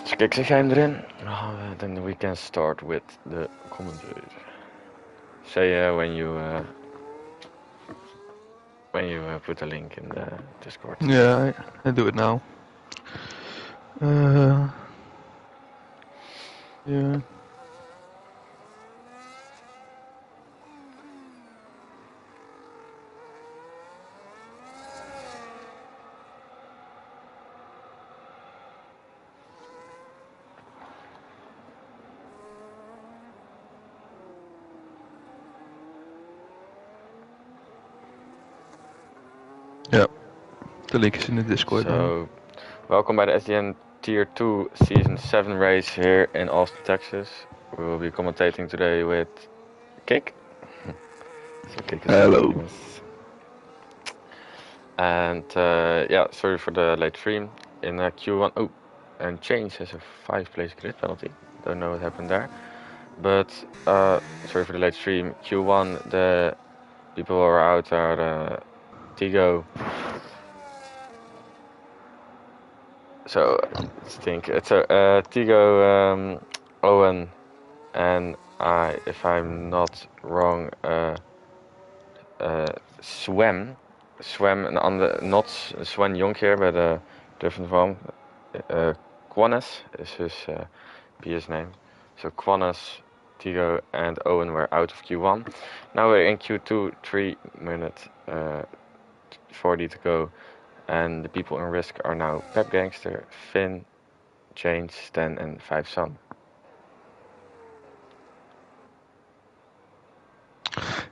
Dus kijk, zeg jij hem erin? Then we can start with the commentator. Say when you put a link in the Discord. Yeah, I do it now. Yeah. Ja, de link is in de Discord now. Welcome by the SDN T2 Season 7 race here in Austin, Texas. We will be commentating today with Kik. So Kik is Hello. joining us. And yeah, sorry for the late stream in Q1. Oh, and Change has a 5-place grid penalty. Don't know what happened there. But sorry for the late stream. Q1, the people who are out are Tigo. So let's think. It's Tigo, Owen, and if I'm not wrong, Swem, and on the not Sven Jonkheer, but a different one. Quanes is his PS name. So Quanes, Tigo, and Owen were out of Q1. Now we're in Q2, 3 minutes 40 to go, and the people in risk are now Pep Gangster, Finn, Change, Stan, and 5Sun.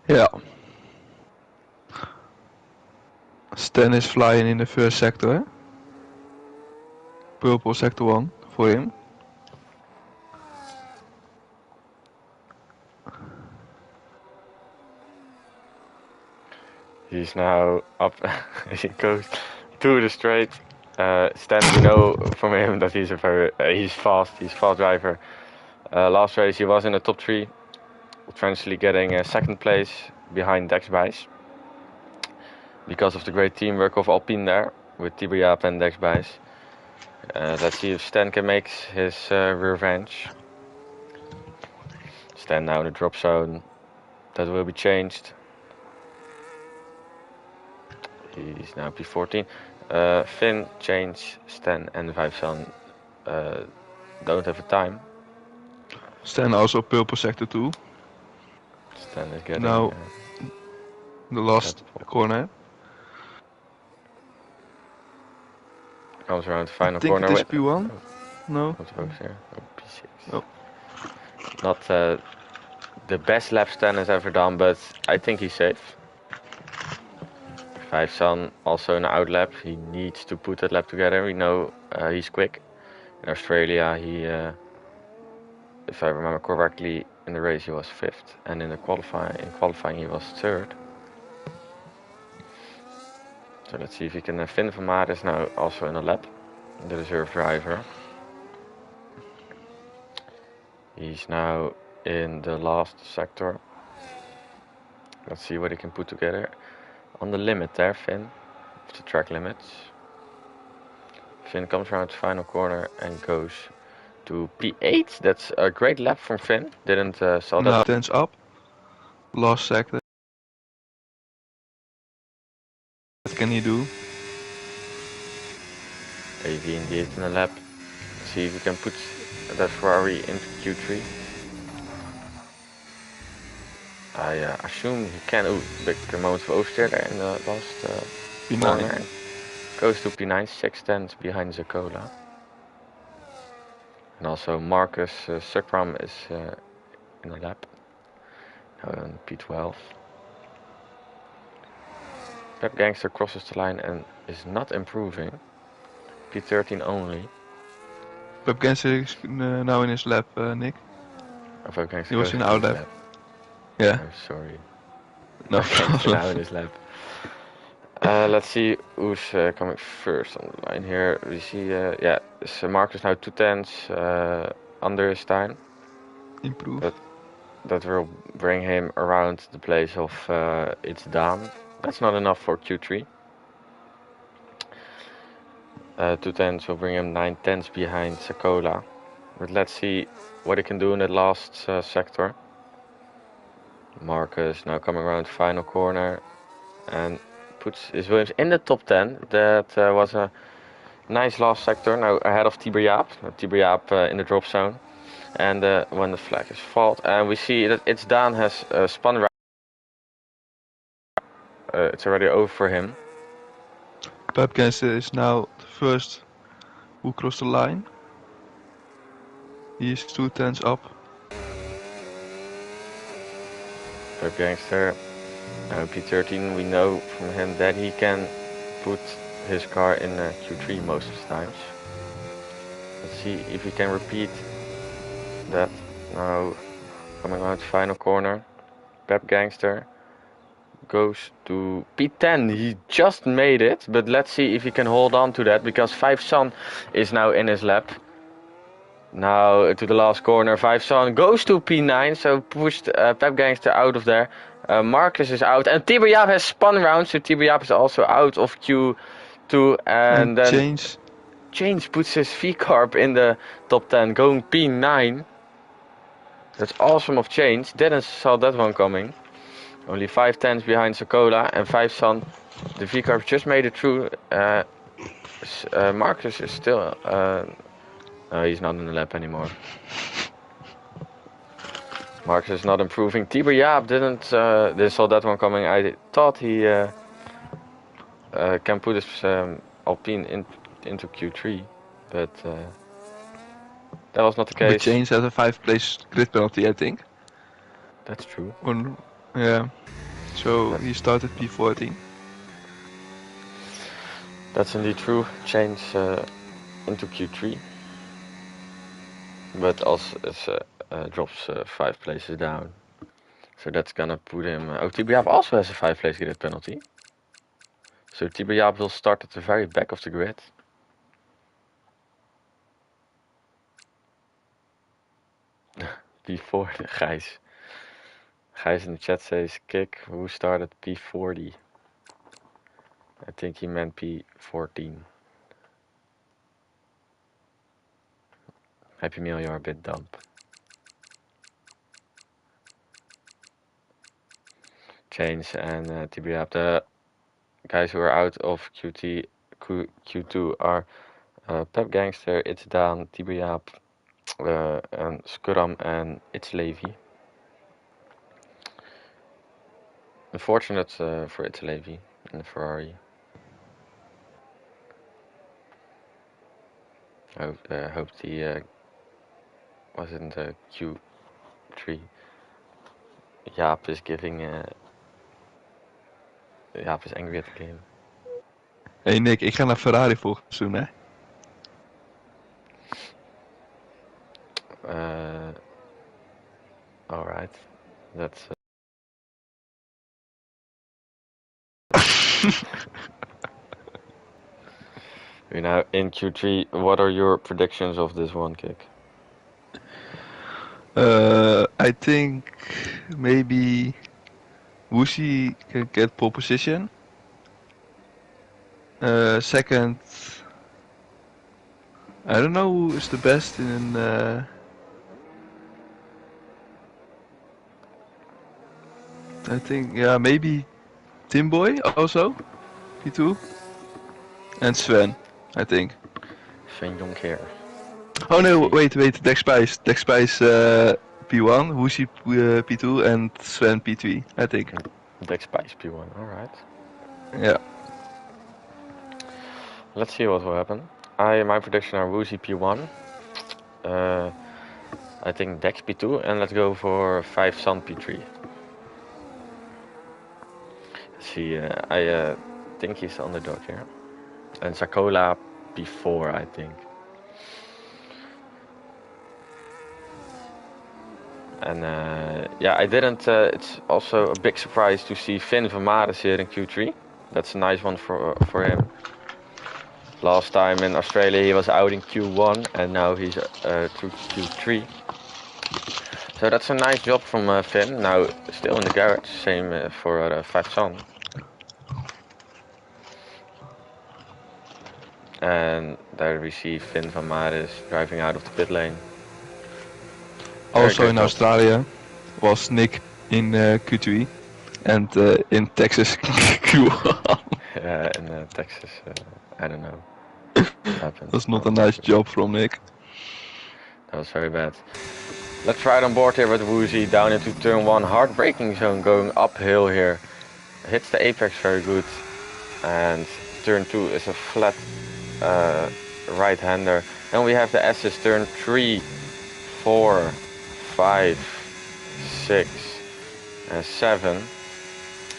Yeah. Stan is flying in the first sector. Purple sector 1 for him. He's now up. He goes to the straight. Stan, we know from him that he's he's fast. He's a fast driver. Last race he was in the top 3, eventually getting a 2nd place behind Dex Bijs. Because of the great teamwork of Alpine there with Tibriap and Dex Bijs. Let's see if Stan can make his revenge. Stan now in the drop zone. That will be changed. He's now P14. Finn, Change, Stan, and 5Sun don't have a time. Stan also purple sector 2. Stan is getting now the last corner. Comes around the final I think corner it is with P1. No. P6. Oh. Not the best lap Stan has ever done, but I think he's safe. 5Sun also in an out lap. He needs to put that lap together. We know he's quick. In Australia, he, if I remember correctly, in the race he was 5th, and in qualifying he was 3rd. So let's see if he can. Finn van Maar is now also in a lap, the reserve driver. He's now in the last sector. Let's see what he can put together. On the limit there, Finn, of the track limits. Finn comes around the final corner and goes to P8. That's a great lap from Finn. Didn't saw that. Now stands up. Last sector. What can he do? AV indeed in a lap. See if he can put that Ferrari into Q3. I assume he can. Ooh, big moment for oversteer there in the last corner. Goes to P9, 6 tenths behind Zakola. And also Marcus Sukram is in a lap. Now on P12. Pep Gangster crosses the line and is not improving. P13 only. Pep Gangster is now in his lap, Nick. Pep Gangster he was in our lap. Yeah. I'm sorry. No problem. Now in his lap. Let's see who's coming first on the line here. We see, yeah, so Marcus now 2 tenths under his time. Improve. But that will bring him around the place of it's Dan. That's not enough for Q3. 2 tenths will bring him 9 tenths behind Sakola. But let's see what he can do in the last sector. Marcus now coming around the final corner and puts his Williams in the top 10. That was a nice last sector, now ahead of Tiber Jaap. Tiber Jaap in the drop zone. And when the flag is fault, and we see that it's Daan has spun right. It's already over for him. Pep Gangster is now the first who crossed the line. He is 2 tenths up. Pep Gangster, P13, we know from him that he can put his car in Q3 most of the times. Let's see if he can repeat that. Now coming around the final corner, Pep Gangster goes to P10. He just made it, but let's see if he can hold on to that, because 5 Sun is now in his lap. Now to the last corner, 5 Sun goes to P9, so pushed Pep Gangster out of there. Marcus is out, and Tiber Jaap has spun around, so Tiber Jaap is also out of Q2, and then Change puts his V-Carb in the top 10, going P9. That's awesome of Change, didn't saw that one coming. Only 5 tenths behind Sakola, and 5 Sun, the V-Carb just made it through. Marcus is still... he's not in the lap anymore. Marcus is not improving. Tiber Jaap didn't saw that one coming. I thought he can put his Alpine into Q3, but that was not the case. But James has a 5 place grid penalty, I think. That's true. Yeah. So he started P14. That's indeed true. Change into Q3. But also drops 5 places down. So that's gonna put him... Tiber Jaap also has a 5 place grid penalty. So Tiber Jaap will start at the very back of the grid. P4, Gijs. Gijs in the chat says, kick, who started P40? I think he meant P14. Happy Meal, you're a bit dumb. Change and Tiber Jaap. The guys who are out of Q2 are Pep Gangster, It's Daan, Tiber Jaap, and Skuram, and It's Levi. Unfortunate for It's Levi and the Ferrari. I hope he was in the Q3. Jaap is giving... Jaap is angry at the game. Hey Nick, ik ga naar Ferrari volgend seizoen, hè? Alright. That's... We're now in Q3. What are your predictions of this one kick? I think maybe Wuxi can get pole position. Second, I don't know who is the best in. I think maybe Timboy also, P2, and Sven, I think. Sven Jonker. Oh no, wait, Dex Spice P1, Wuxi P2 and Sven P3, I think. Dex Spice P1, alright. Yeah. Let's see what will happen. My prediction are Wuxi P1. I think Dex P2, and let's go for 5 Sun P3. Let's see, I think he's the underdog here. And Sakola P4, I think. And I didn't. It's also a big surprise to see Finn Vermaris here in Q3. That's a nice one for him. Last time in Australia he was out in Q1, and now he's through Q3. So that's a nice job from Finn. Now still in the garage. Same for 5 Sun. And there we see Finn van Maris driving out of the pit lane. Also good in job. Australia was Nick in Q3 and in Texas Q1. In Texas, I don't know what happened. That's not a nice job from Nick. That was very bad. Let's ride on board here with Woozy down into turn 1. Hard braking zone going uphill here. Hits the apex very good. And turn 2 is a flat right-hander. Then we have the S's turn 3, 4, 5, 6 and 7.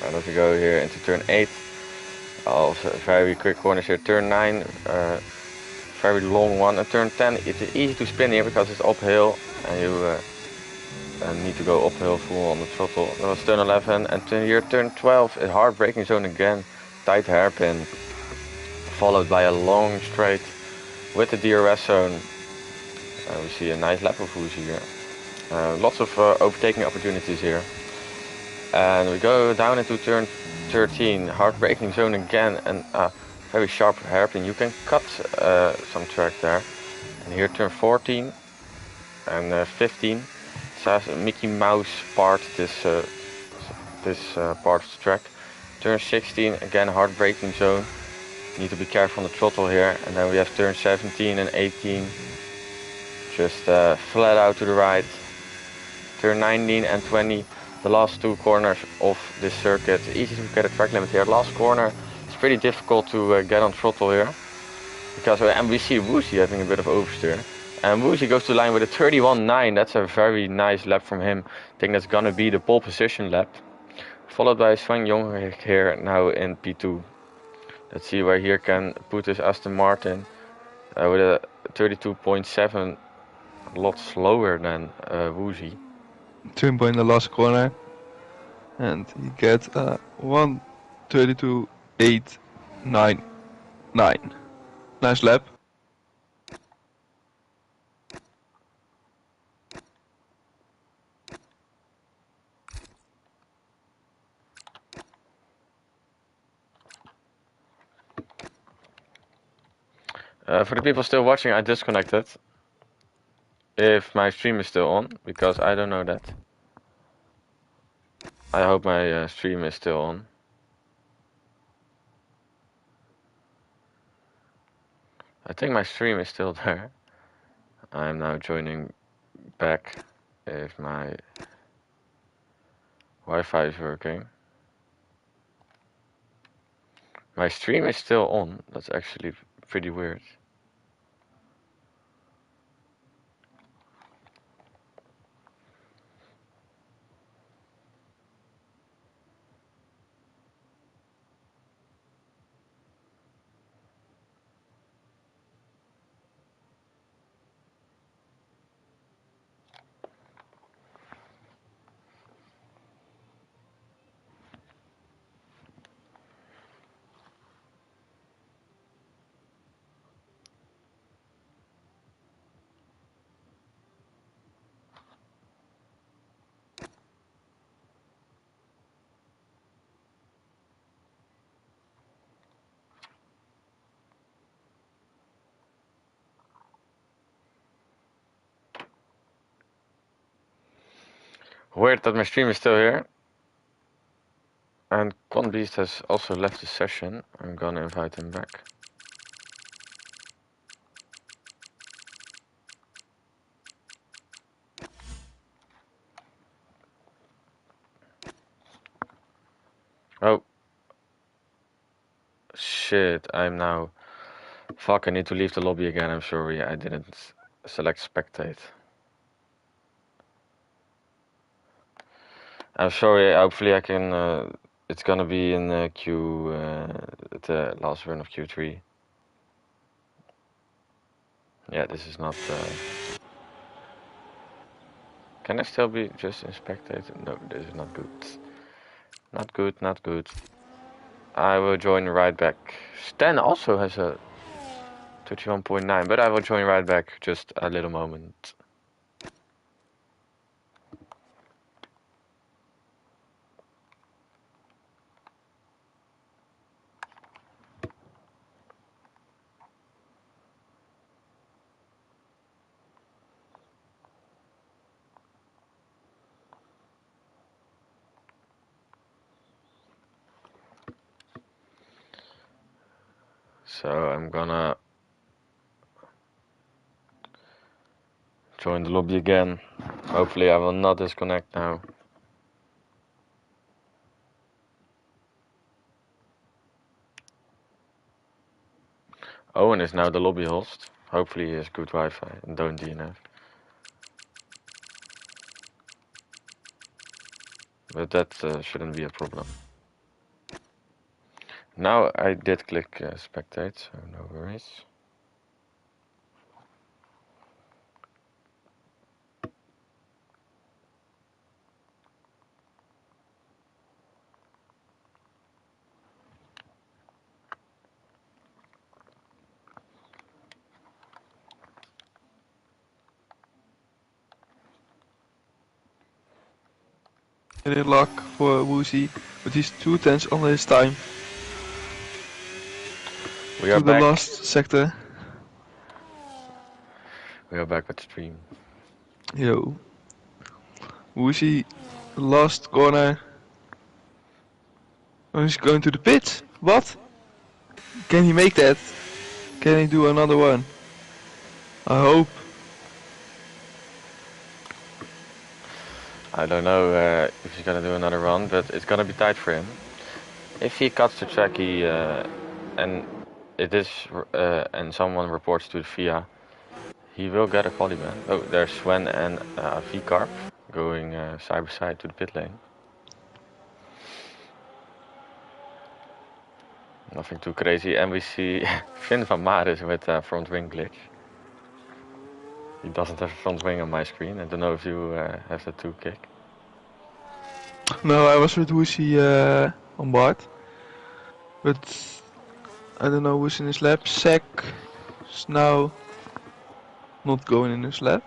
And as we go here into turn 8. Also very quick corners here. Turn 9, very long one. And turn 10, it's easy to spin here because it's uphill. And you need to go uphill full on the throttle. That was turn 11. And turn 12, a hard braking zone again. Tight hairpin. Followed by a long straight with the DRS zone. We see a nice lap of Woozy here. Lots of overtaking opportunities here. And we go down into turn 13, hard braking zone again, and very sharp hairpin. You can cut some track there. And here turn 14 and 15. So a Mickey Mouse part, this part of the track. Turn 16, again hard braking zone. Need to be careful on the throttle here. And then we have turn 17 and 18. Just flat out to the right. Turn 19 and 20. The last 2 corners of this circuit. Easy to get a track limit here. Last corner, it's pretty difficult to get on throttle here. Because and we see Woozy having a bit of oversteer. And Woozy goes to line with a 31.9. That's a very nice lap from him. I think that's gonna be the pole position lap. Followed by Sven Jong here now in P2. Let's see where he can put his Aston Martin with a 32.7. A lot slower than Woozy. Turn point in the last corner. And he gets 1:32.899. Nice lap. For the people still watching, I disconnected. If my stream is still on, because I don't know that. I hope my stream is still on. I think my stream is still there. I'm now joining back if my Wi-Fi is working. My stream is still on. That's actually pretty weird. Weird that my stream is still here. And Conbeast has also left the session. I'm gonna invite him back. Oh. Shit, I'm now... Fuck, I need to leave the lobby again. I'm sorry, I didn't select spectate. I'm sorry, hopefully I can... it's gonna be in Q... the last run of Q3. Yeah, this is not... Can I still be just in spectator? No, this is not good. Not good, not good. I will join right back. Stan also has a 31.9, but I will join right back. Just a little moment. So I'm gonna join the lobby again. Hopefully I will not disconnect now. Owen is now the lobby host. Hopefully he has good Wi-Fi and don't DNF. But that shouldn't be a problem. Now I did click spectate, so no worries. Any luck for Woozy, but he's 2 tenths under his time. We are To the back. last sector. We are back with stream. Yo. Woozy, last corner. Oh, he's going to the pit. What? Can he make that? Can he do another one? I hope. I don't know if he's gonna do another run, but it's gonna be tight for him. If he cuts the track, he and it is and someone reports to the FIA, he will get a quali ban. Oh, there's Sven and V-Carp going side by side to the pit lane. Nothing too crazy, and we see Finn van Maris with a front wing glitch. He doesn't have a front wing on my screen. I don't know if you have that too, Kick. No, I was with Woozy on board. But I don't know who's in his lap. Sek is now not going in his lap.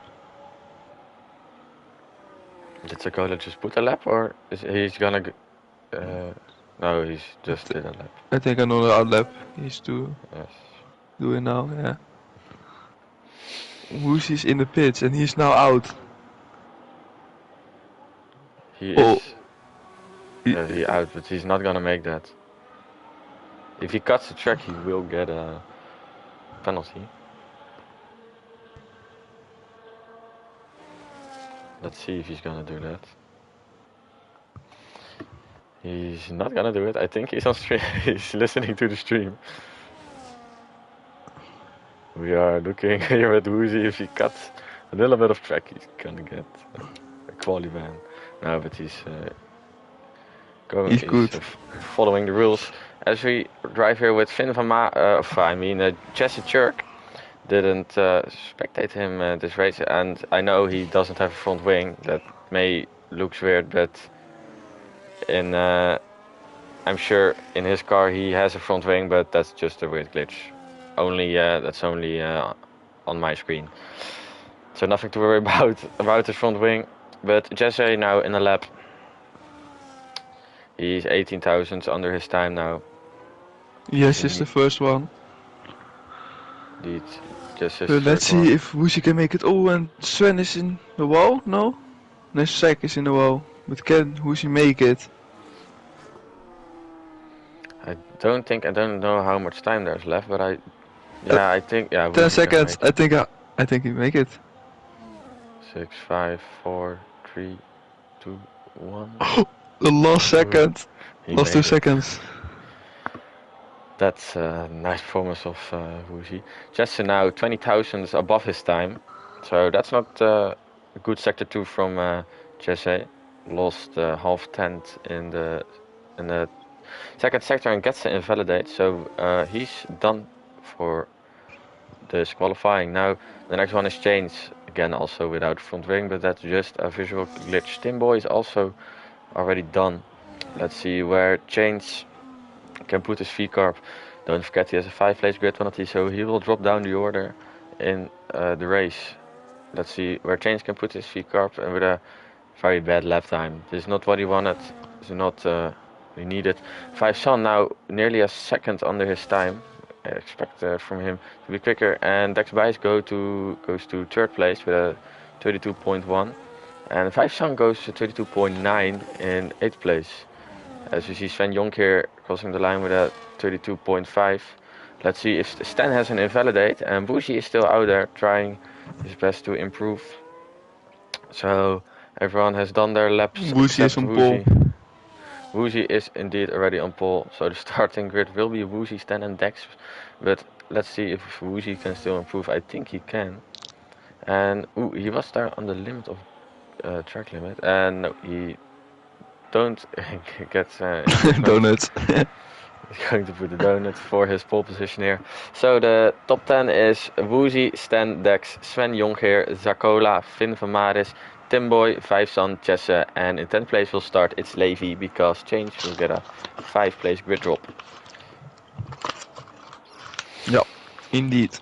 Did Sakola just put a lap, or is he's gonna? No, he's just did a lap. I think another out lap he's Yes. doing now, yeah. Woozy's in the pits and he's now out. He Oh. is. He out, but he's not gonna make that. If he cuts the track, he will get a penalty. Let's see if he's gonna do that. He's not gonna do it. I think he's on stream. He's listening to the stream. We are looking here at Woozy. If he cuts a little bit of track, he's gonna get a quali ban. No, but he's going. He's good. Following the rules. As we drive here with Finn van Jesse Churk didn't spectate him this race, and I know he doesn't have a front wing. That may look weird, but in I'm sure in his car he has a front wing, but that's just a weird glitch. That's only on my screen. So nothing to worry about his front wing. But Jesse now in a lap. He's 18 thousandths under his time now. Yes, it's the first one. Indeed. Just Let's see if Woozy can make it. Oh, and Sven is in the wall? No? No, Sek is in the wall. But can Woozy make it? I don't know how much time there's left, but I think 10 seconds. I think he make it. 6, 5, 4, 3, 2, 1. The last second. He Last made 2 it. seconds. That's a nice performance of Woozy. Just now 20 thousandths above his time, so that's not a good sector 2 from Jesse. Lost half tenth in the second sector and gets to invalidate, so he's done for this qualifying. Now the next one is Change, again also without front wing, but that's just a visual glitch. Timboy is also already done. Let's see where Change can put his V-Carp. Don't forget he has a 5-place grid penalty, so he will drop down the order in the race. Let's see where Change can put his V-Carp, and with a very bad lap time. This is not what he wanted. This is not he needed. 5 Sun now nearly a second under his time. I expect from him to be quicker. And Dex Bice goes to 3rd place with a 32.1. And 5 Sun goes to 32.9 in 8th place. As you see Sven Jonk here crossing the line with a 32.5. let's see if Stan has an invalidate, and Woozy is still out there trying his best to improve. So everyone has done their laps Woozy is except on pole. Woozy. Woozy is indeed already on pole, so the starting grid will be Woozy, Stan and Dex. But let's see if Woozy can still improve. I think he can. And he was there on the limit of track limit, and no, he don't get Donuts. He's going to put the donut for his pole position here. So the top 10 is Woozy, Stan, Dex, Sven Jonkheer, Zakola, Finn van Maris, Timboy, Vijfsan, Jesse, and in 10th place will start it's Levi because Change will get a 5th place grid drop. Yeah, indeed.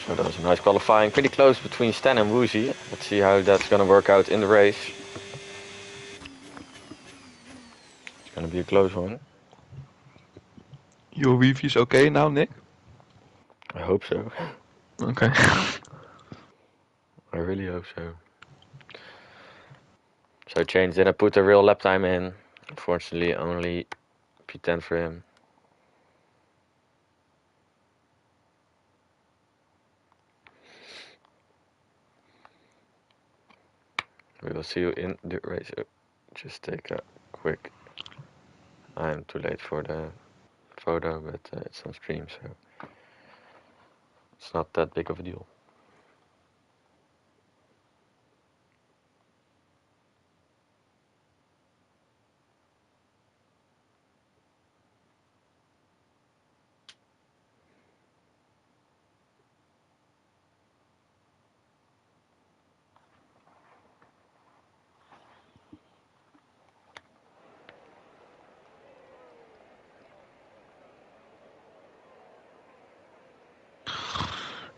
So that was a nice qualifying, pretty close between Stan and Woozy. Let's see how that's gonna work out in the race. It's gonna be a close one. Your Wi-Fi's okay now, Nick? I hope so. Okay. I really hope so. So Change didn't put a real lap time in. Unfortunately, only P10 for him. We will see you in the race. Just take a quick. I'm too late for the photo, but it's on stream, so it's not that big of a deal.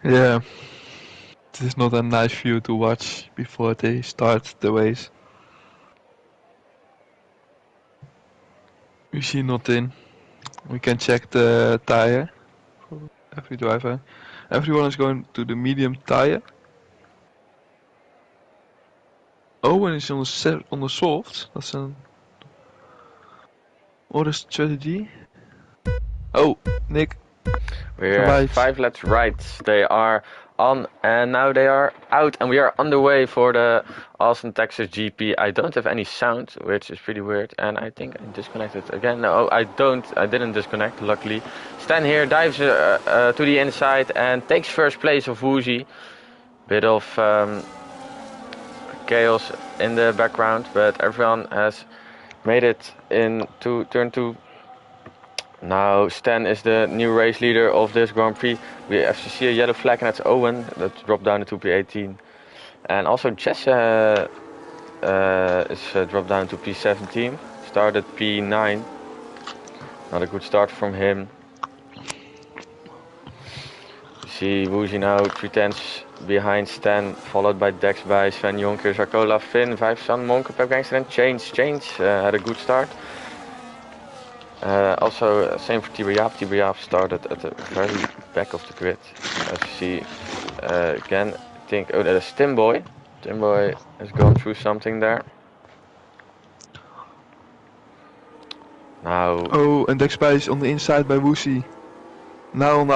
Yeah. This is not a nice view to watch before they start the race. We see not in. We can check the tire for every driver. Everyone is going to the medium tire. Owen is on the soft. That's an order strategy. Oh, Nick. We're Right. 5 laps right. They are on and now they are out, and we are on the way for the SDN Texas GP. I don't have any sound, which is pretty weird, and I think I disconnected again. No, I didn't disconnect, luckily. Stan here dives to the inside and takes first place of Woozy. Bit of chaos in the background, but everyone has made it into turn 2. Now Stan is the new race leader of this Grand Prix. We have to see a yellow flag, and that's Owen that dropped down to P18. And also Jesse is dropped down to P17. Started P9. Not a good start from him. You see Woozy now 3/10 behind Stan, followed by Dex by Sven Jonkheer, Zakola, Finn, Vijfsan, Monke, Pep Gangster and Change. Change had a good start. Also, same for Tiberjaap. Tiberjaap started at the very back of the grid. As you see, again, I think, oh, that is Timboy. Timboy has gone through something there. Now. Oh, and Dex is on the inside by Woozy. Now on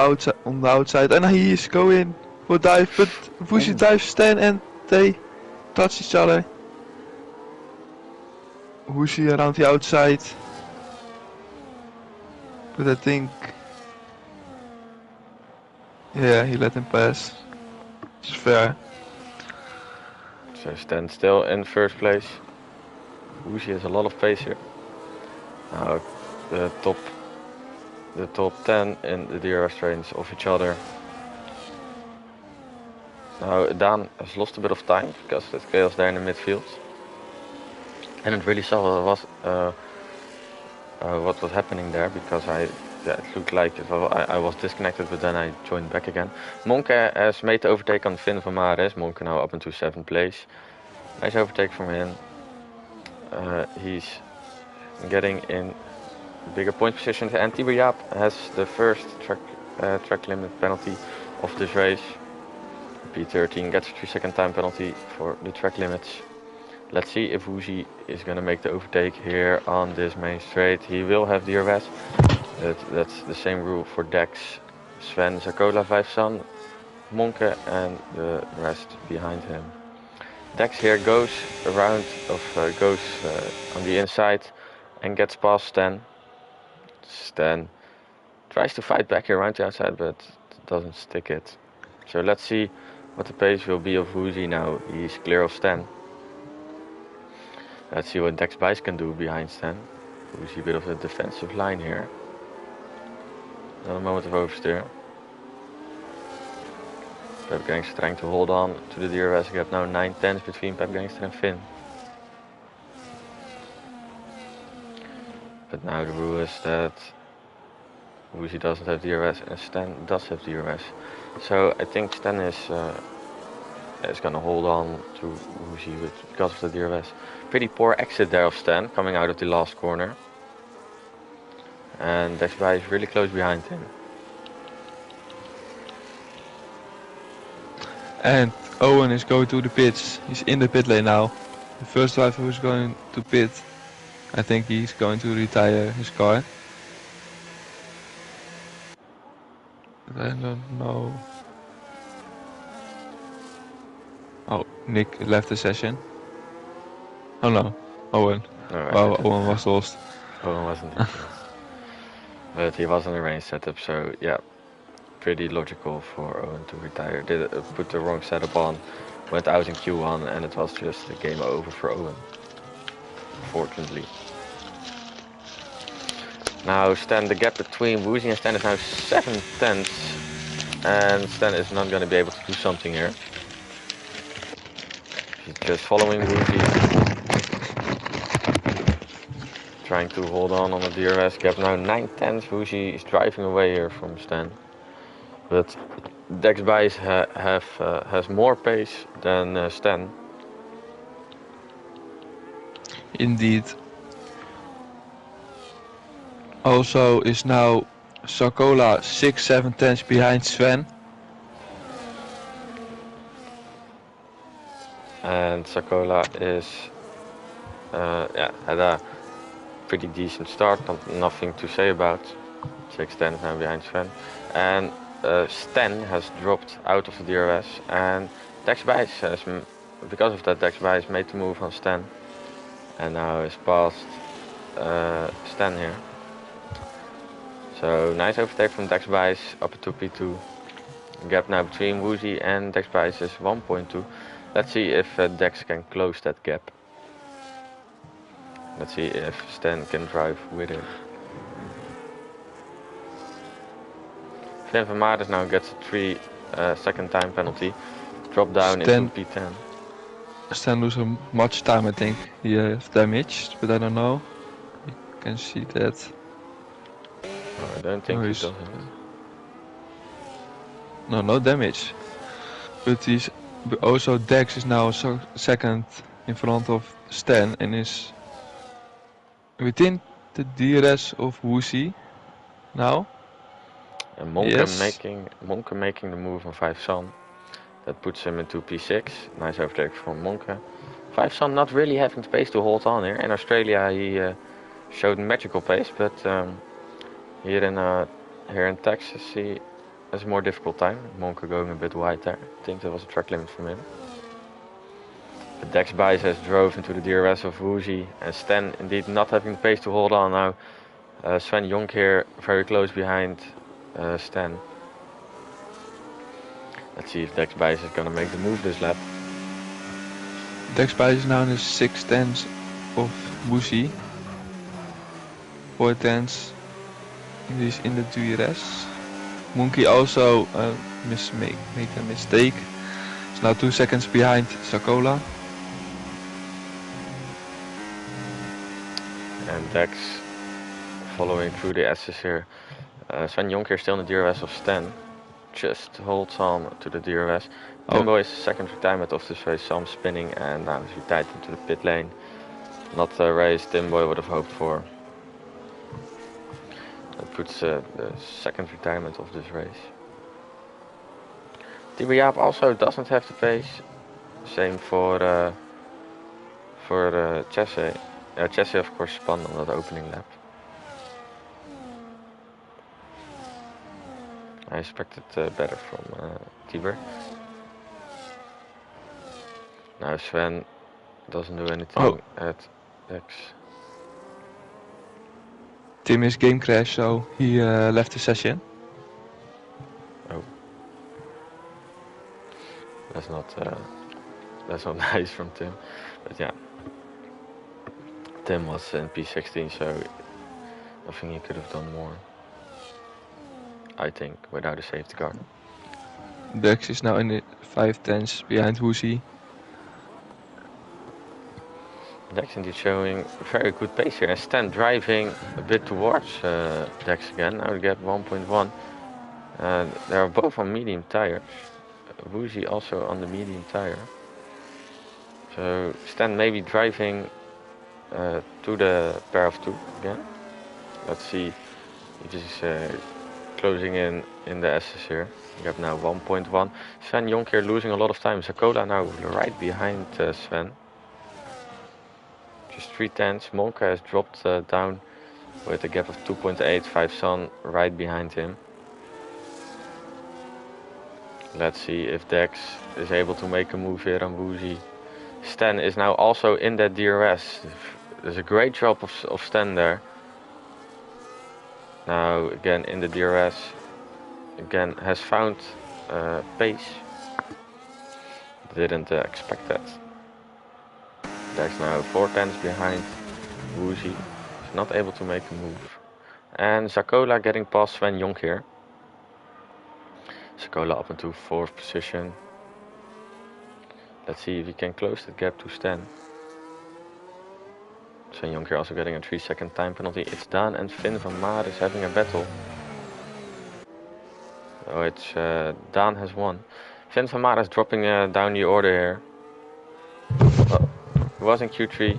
the outside, and he is going for dive, but Woozy dives Stan and they touch each other. Woozy around the outside. But I think, yeah, he let him pass. It's fair. So Stan still in first place. Woozy has a lot of pace here. Now the top 10 in the DRS trains of each other. Now Daan has lost a bit of time because there's chaos there in the midfield. And it really saw what was happening there, because it looked like I was disconnected, but then I joined back again. Monke has made the overtake on Finn van Maris. Monke now up into 7th place. Nice overtake from him. He's getting in bigger point positions, and Tiberjaap has the first track limit penalty of this race. P13 gets a 3-second time penalty for the track limits. Let's see if Woozy is going to make the overtake here on this main straight. He will have DRS. That's the same rule for Dex, Sven, Zakola, Vijfsan, Monke, and the rest behind him. Dex here goes around, goes on the inside and gets past Stan. Stan tries to fight back here around the outside, but doesn't stick it. So let's see what the pace will be of Woozy now. He's clear of Stan. Let's see what Dex Bice can do behind Stan. Woozy, a bit of a defensive line here. Another moment of oversteer. Pep Gangster trying to hold on to the DRS gap now 9/10 between Pep Gangster and Finn. But now the rule is that Woozy doesn't have DRS and Stan does have DRS. So I think Stan is gonna hold on to Woozy because of the DRS. Pretty poor exit there of Stan coming out of the last corner. And Dex Bice is really close behind him. And Owen is going to the pits. He's in the pit lane now. The first driver who's going to pit, I think he's going to retire his car. But I don't know. Oh, Nick left the session. Oh no, Owen. Wow, Owen was lost. Owen wasn't. But he was on the range setup, so yeah, pretty logical for Owen to retire. Did put the wrong setup on, went out in Q1, and it was just a game over for Owen. Fortunately. Now Stan, the gap between Woozy and Stan is now 7/10, and Stan is not going to be able to do something here. He's just following Woozy, trying to hold on the DRS gap. Now 9/10. Woozy is driving away here from Stan, but Dex Bice has more pace than Stan. Indeed. Also is now Zakola 6/7 behind Sven. And Zakola is had a pretty decent start, nothing to say about. 6/10 now behind Sven. And Stan has dropped out of the DRS, and Dex Bice has, because of that, Dex Bice made the move on Stan, and now is past Stan here. So nice overtake from Dex Bice up to P2. Gap now between Woozy and Dex Bice is 1.2. Let's see if Dex can close that gap. Let's see if Stan can drive with it. Finn van Maarden now gets a 3-second time penalty. Drop down into P10. Stan loses much time, I think. He has damaged, but I don't know. You can see that. No, I don't think he doesn't. No damage. But he's also Dex is now second in front of Stan and is within the DRS of Woozy now. And Monke making the move on Vijfsan. That puts him into P6. Nice overtake from Monke. Vijfsan not really having space to hold on here. In Australia he showed magical pace, but here in Texas he has a more difficult time. Monke going a bit wide there. I think there was a track limit from him. But Dex Bice has drove into the DRS of Woozy, and Stan indeed not having the pace to hold on now. Sven Jonk here very close behind Stan. Let's see if Dex Bice is going to make the move this lap. Dex Bice is now in the 6/10 of Woozy. 4/10 he's in the DRS. Monkey also make a mistake. It's now 2 seconds behind Zakola. And Dex following through the S's here. Sven Jonker still in the DRS of Stan. Just holds on to the DRS. Timboy's second retirement of this race, some spinning, and now he's retired into the pit lane. Not the race Timboy would have hoped for. That puts the second retirement of this race. Timboy Jaap also doesn't have the pace. Same for Chesse. Chesse of course spun on that opening lap. I expected better from Tibor. Now Sven doesn't do anything at Dex. Tim game crash, so he left the session. Oh, that's not nice from Tim, but yeah. Tim was in P16, so I think he could have done more. I think without a safety car. Dex is now in the 5/10 behind Woozy. Dex indeed showing very good pace here, and Stan driving a bit towards Dex again. Now we get 1.1. They are both on medium tires. Woozy also on the medium tire. So Stan maybe driving to the pair of two again. Let's see if he's closing in the S's here. We have now 1.1. Sven Jonk here losing a lot of time. Zakola now right behind Sven. Just 3/10. Monka has dropped down with a gap of 2.8. 5 Son right behind him. Let's see if Dex is able to make a move here on Woozy. Stan is now also in that DRS. There's a great job of Stan there. Now again in the DRS. Again has found pace. Didn't expect that. Dex now 4/10 behind Woozy. He's not able to make a move. And Zakola getting past Sven Jonk here. Zakola up into 4th position. Let's see if he can close the gap to Stan. Sven Jonk here also getting a 3-second time penalty. It's Daan and Finn van Maar is having a battle. Oh, it's Daan has won. Finn van Maar is dropping down the order here. Well, he was in Q3,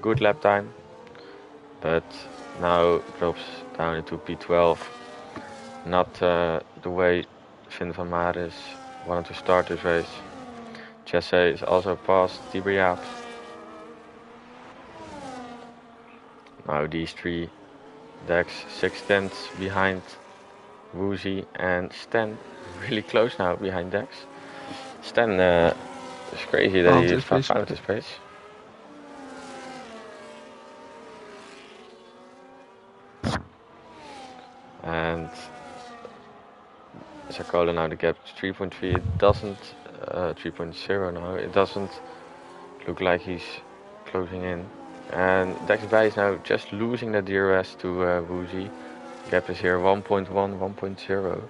good lap time, but now drops down into P12. Not the way Finn van Maar is wanted to start this race. Jesse is also past Tibor Jaap. Now these three, Dex 6/10 behind Woozy and Stan really close now behind Dex. Stan it's crazy that he found his pace. And Zakola now the gap is 3.3. It doesn't 3.0 now. It doesn't look like he's closing in. And Dex Bij is now just losing the DRS to Woozy. Gap is here 1.1, 1.0.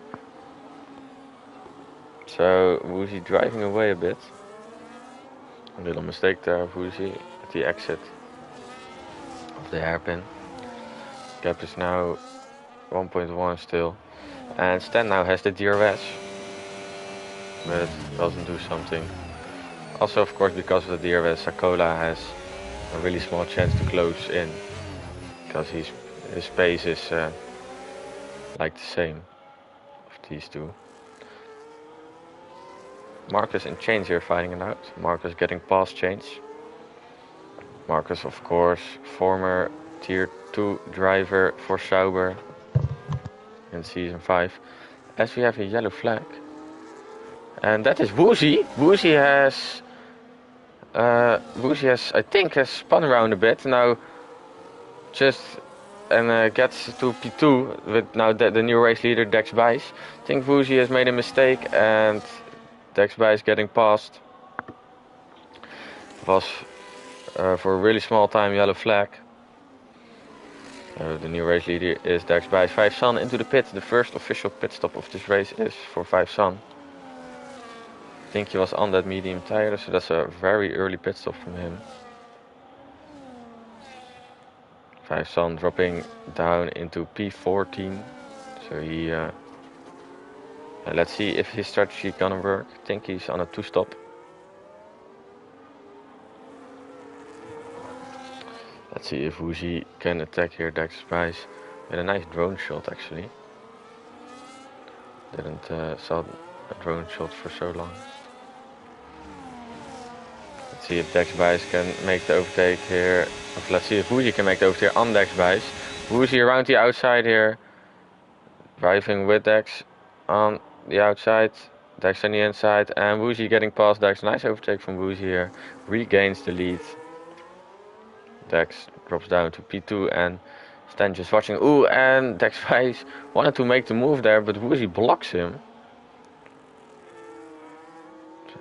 So Woozy driving away a bit. A little mistake there of Woozy at the exit of the hairpin. Gap is now 1.1 still. And Stan now has the DRS, but doesn't do something. Also, of course, because of the DRS, Zakola has a really small chance to close in, because his pace is like the same of these two. Marcus and Change here fighting it out. Marcus getting past Change. Marcus, of course, former Tier 2 driver for Sauber in Season 5. As we have a yellow flag. And that is Woozy. Woozy has, I think, has spun around a bit. Now, just, and gets to P2 with now the new race leader, Dex Bijs. I think Woozy has made a mistake and Dex Bijs getting past. Was for a really small time yellow flag. The new race leader is Dex Bijs. 5 Son into the pit. The first official pit stop of this race is for 5 Son. I think he was on that medium tire, so that's a very early pit stop from him. 5 Son dropping down into P14. So he let's see if his strategy gonna work. I think he's on a 2-stop. Let's see if Woozy can attack here Dex Bijs with a nice drone shot actually. Didn't saw a drone shot for so long. Let's see if Dex Bijs can make the overtake here. Let's see if Woozy can make the overtake on Dex Bijs. Woozy around the outside here. Driving with Dex. on the outside, Dex on the inside, and Woozy getting past Dex. Nice overtake from Woozy here. Regains the lead. Dex drops down to P2 and Stan just watching. Ooh, and Dex Vice wanted to make the move there, but Woozy blocks him.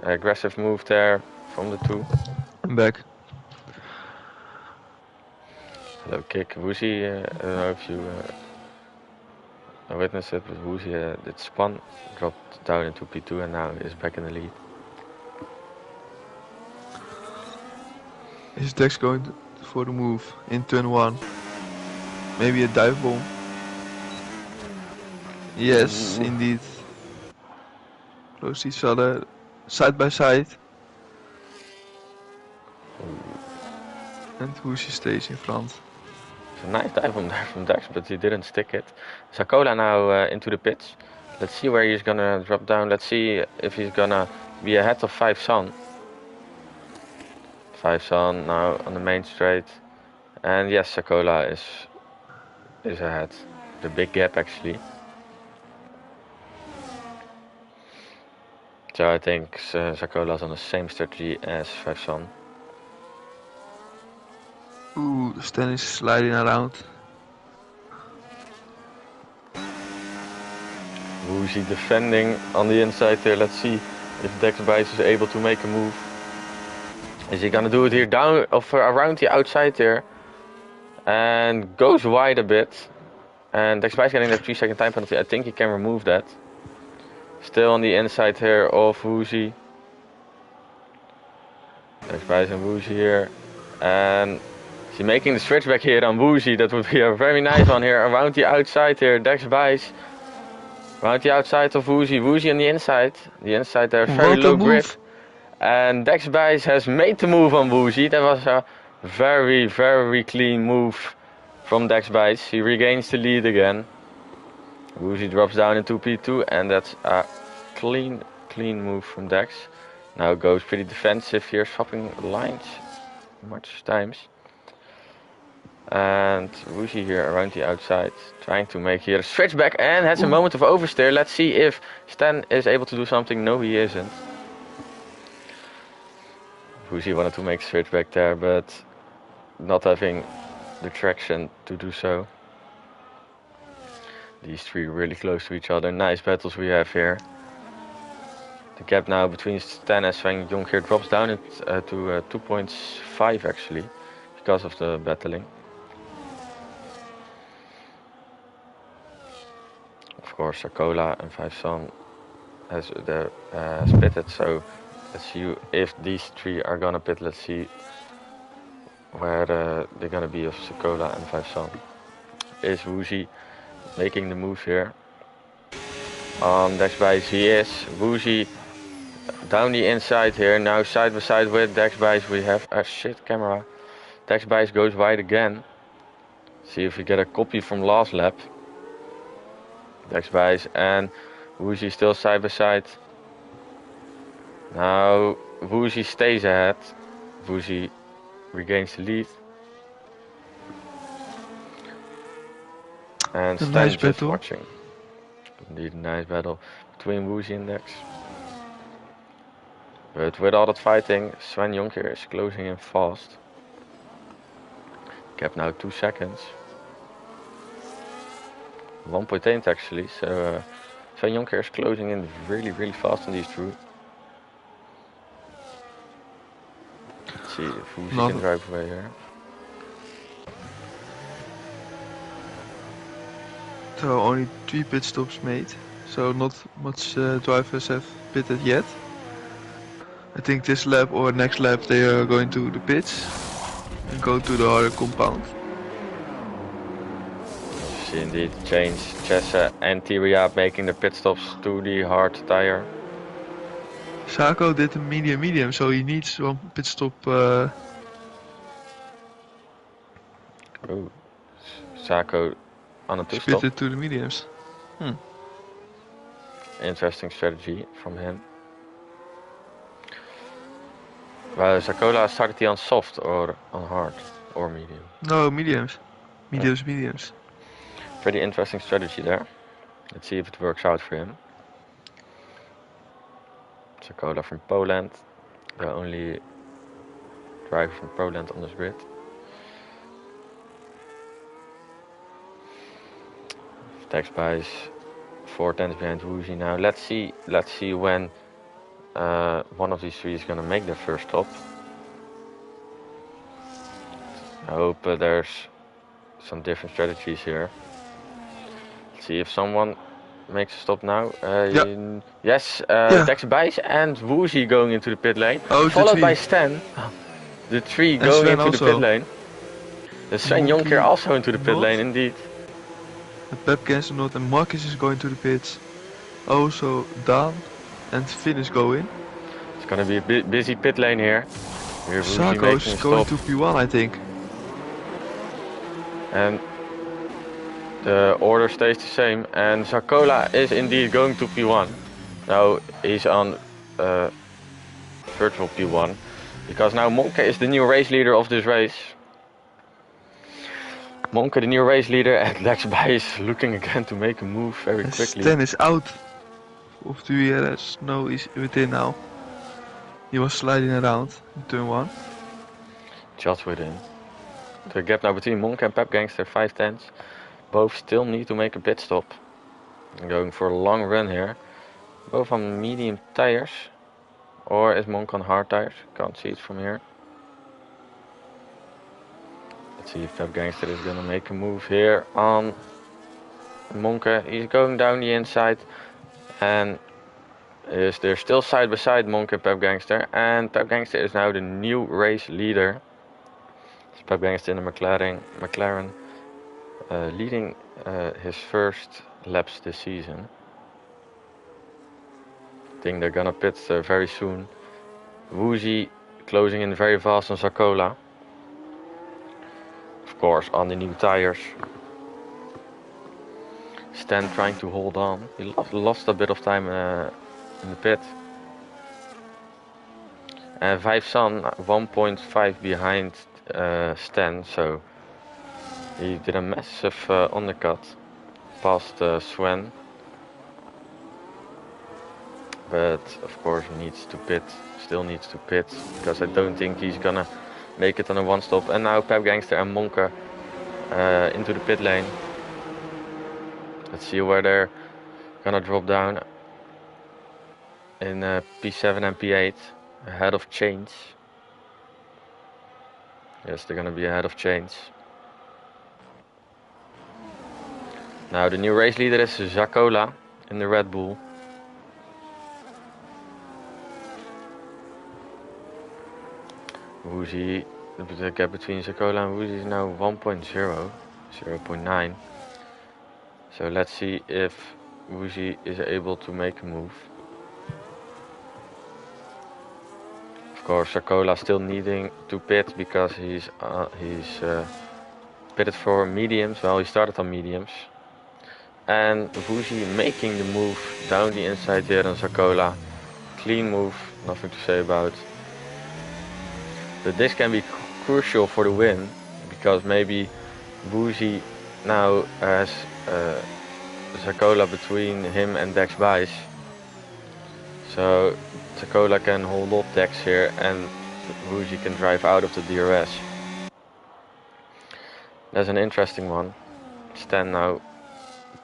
Aggressive move there from the two. I'm back. Hello kick. Woozy, I don't know if you witnessed it, but Woozy did spun, dropped down into P2 and now is back in the lead. Is Dex going for the move in turn 1? Maybe a dive bomb? Yes, indeed. Close to each other, side by side. And Woozy stays in front. It's a nice dive bomb there from Dex, but he didn't stick it. Sakola now into the pits. Let's see where he's gonna drop down. Let's see if he's gonna be ahead of 5 Sun. 5 Sun now on the main straight. And yes, Sakola is ahead. The big gap actually. So I think Sakola's on the same strategy as 5 Sun. Ooh, the Stan is sliding around. Woozy defending on the inside there. Let's see if Dex Bice is able to make a move. Is he gonna do it here down or around the outside there? And goes wide a bit. And Dex Bice getting the 3-second time penalty. I think he can remove that. Still on the inside here of Woozy. Dex Bice and Woozy here. And is he making the switch back here on Woozy? That would be a very nice one here around the outside here. Dex Bice. Around the outside of Woozy. Woozy on the inside. The inside there, very low grip. And Dex Bice has made the move on Woozy. That was a very, very clean move from Dex Bice. He regains the lead again. Woozy drops down into P2 and that's a clean move from Dex. Now goes pretty defensive here, swapping lines much times. And Woozy here around the outside, trying to make here a switch back and has a moment of oversteer. Let's see if Stan is able to do something. No, he isn't. Woozy wanted to make a switch back there, but not having the traction to do so. These three really close to each other. Nice battles we have here. The gap now between Stan and Sven Jonk here drops down to 2.5 actually, because of the battling. Of course, Sakola and 5 Sun has pitted, so let's see if these three are gonna pit. Let's see where they're gonna be of Sakola and 5 Sun. Is Woozy making the move here? On Dex Bice he is. Woozy down the inside here, now side by side with Dex Bice. We have a shit camera. Dex Bice goes wide again. See if we get a copy from last lap. Dex Bice and Woozy still side by side. Now Woozy stays ahead. Woozy regains the lead. And Stan nice just battle. watching. Indeed, a nice battle between Woozy and Dex. But with all that fighting, Sven Jonker is closing in fast. Gap now 2 seconds. 1.8 actually, so Sven Jonker is closing in really fast on these two. Let's see if Woozy can drive away here. So only 3 pit stops made, so not much drivers have pitted yet. I think this lap or next lap they are going to the pits and go to the harder compound. See indeed change. Chessa and Tyria making the pit stops to the hard tire. Sako did a medium, so he needs one pit stop. Oh, Sako on a 2-stop. Pitted to the mediums. Interesting strategy from him. Well, Sakola started he on soft or on hard or medium? No, mediums. Mediums. Pretty interesting strategy there. Let's see if it works out for him. Sokola from Poland, the only driver from Poland on this grid. Tex buys 4 tenths behind Woozy now. Let's see when one of these three is gonna make their first stop. I hope there's some different strategies here. Let's see if someone makes a stop now. Yes, Tex buys and Woozy going into the pit lane, followed by Stan. The three And going Sven into the pit also. lane. The Sven Jonker also into the pit not. lane, indeed. Pep Gensen not, and Marcus is going to the pits. Also Dan and Finn is going. It's gonna be a busy pit lane here. Here Woozy Sarko making is a going stop. to P1, I think. And the order stays the same, and Zakola is indeed going to P1. Now he's on virtual P1, because now Monke is the new race leader of this race. Monke, the new race leader, and Lexby is looking again to make a move very quickly. Stan is out of the URS. No, he's within now. He was sliding around in turn 1. Just within. The gap now between Monke and Pep Gangster, 5 tenths. Both still need to make a pit stop. Going for a long run here. Both on medium tires. Or is Monk on hard tires? Can't see it from here. Let's see if Pep Gangster is gonna make a move here on Monke. He's going down the inside. And they're still side by side, Monk and Pep Gangster. And Pep Gangster is now the new race leader. It's Pep Gangster in the McLaren leading his first laps this season. I think they're gonna pit very soon. Woozy closing in very fast on Zakola. Of course, on the new tires. Stan trying to hold on. He lost a bit of time in the pit. And Vijfsan 1.5 behind Stan, so he did a massive undercut past Sven. But of course he needs to pit, still needs to pit, because I don't think he's gonna make it on a one stop. And now Pep Gangster and Monke into the pit lane. Let's see where they're gonna drop down in P7 and P8, ahead of change. Yes, they're gonna be ahead of change. Now the new race leader is Zakola in the Red Bull. Woozy, the gap between Zakola and Woozy is now 1.0, 0.9. So let's see if Woozy is able to make a move. Of course, Zakola still needing to pit because he's pitted for mediums. Well, he started on mediums. And Woozy making the move down the inside here on Zakola. Clean move, nothing to say about. But this can be crucial for the win, because maybe Woozy now has Zakola between him and Dex Bice. So Zakola can hold up Dex here and Woozy can drive out of the DRS. That's an interesting one. Stan now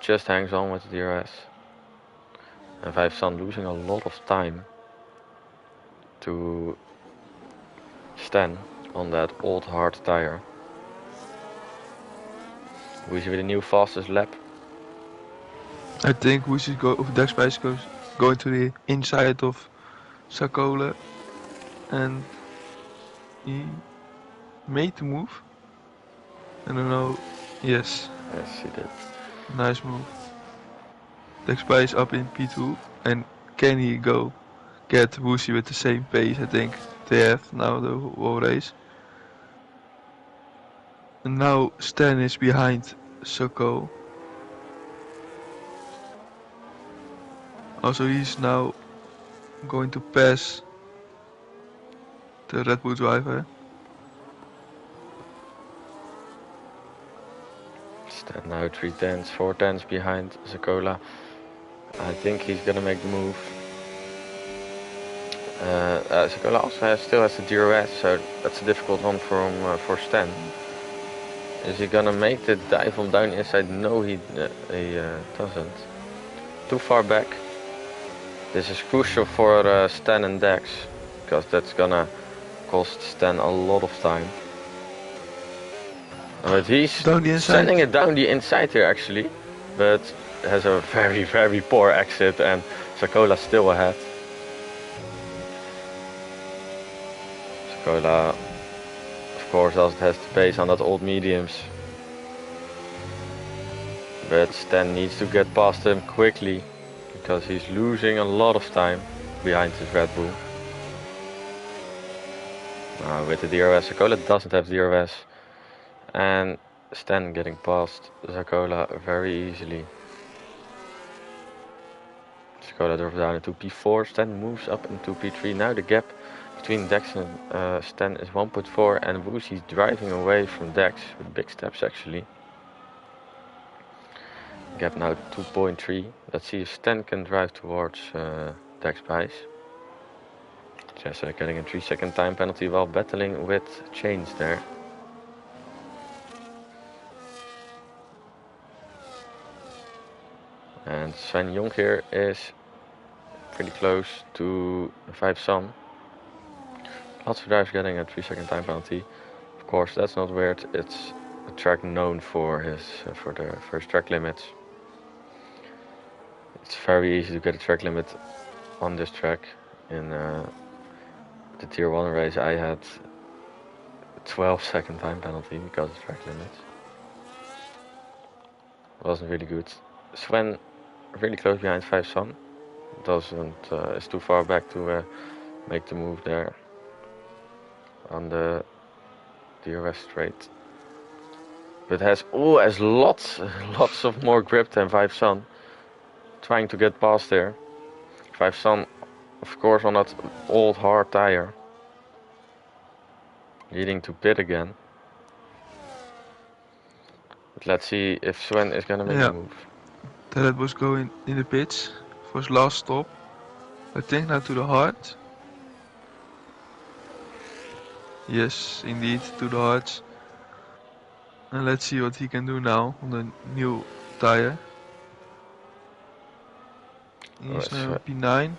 just hangs on with the DRS. And Vijfsan losing a lot of time to Stan on that old hard tire. Woozy with a new fastest lap. I think Woozy Dex Bice goes going to the inside of Zakola, and he made the move. I don't know. Yes. Yes, he did. Nice move. Dex Bice up in P2, and can he go get Woozy with the same pace? I think they have now the whole race. And now Stan is behind Soko. Also, he's now going to pass the Red Bull driver. Stan now 3 tenths, 4 tenths behind Zakola. I think he's gonna make the move. Sakola also still has the DRS, so that's a difficult one for Stan. Is he gonna make the dive on down inside? No, he doesn't. Too far back. This is crucial for Stan and Dex, because that's gonna cost Stan a lot of time. But he's sending it down the inside here actually, but has a very poor exit and Sakola's still ahead. Sakola, of course, also has the pace on that old mediums. But Stan needs to get past him quickly, because he's losing a lot of time behind his Red Bull. With the DRS, Sakola doesn't have DRS. And Stan getting past Sakola very easily. Sakola drops down into P4, Stan moves up into P3. Now the gap between Dex and Stan is 1.4 and Woosie's driving away from Dex with big steps actually. Gap now 2.3. Let's see if Stan can drive towards Dex Price. Just getting a 3-second time penalty while battling with chains there. And Sven Jonk here is pretty close to 5 Sun. Lots of drivers getting a 3-second time penalty. Of course, that's not weird. It's a track known for the first track limits. It's very easy to get a track limit on this track. In the tier 1 race I had 12-second time penalty because of track limits. Wasn't really good. Sven really close behind 5 Sun. Is too far back to make the move there on the DRS straight. But has lots of more grip than 5 Sun. Trying to get past there. 5 Sun, of course, on that old hard tire. Leading to pit again. But let's see if Sven is gonna make a move. That was going in the pits for his last stop. I think now to the hard. Yes, indeed, to the hards. And let's see what he can do now on the new tire. He's now P9.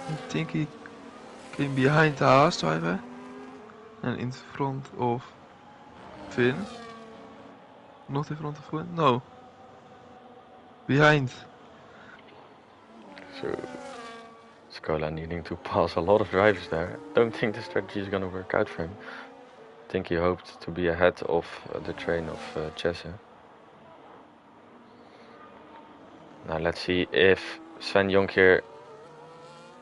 I think he came behind the Haas driver and in front of Finn. Not in front of Finn, no. Behind. So Sakola needing to pass a lot of drivers there. Don't think the strategy is gonna work out for him. I think he hoped to be ahead of the train of Jesse. Now let's see if Sven Jonk here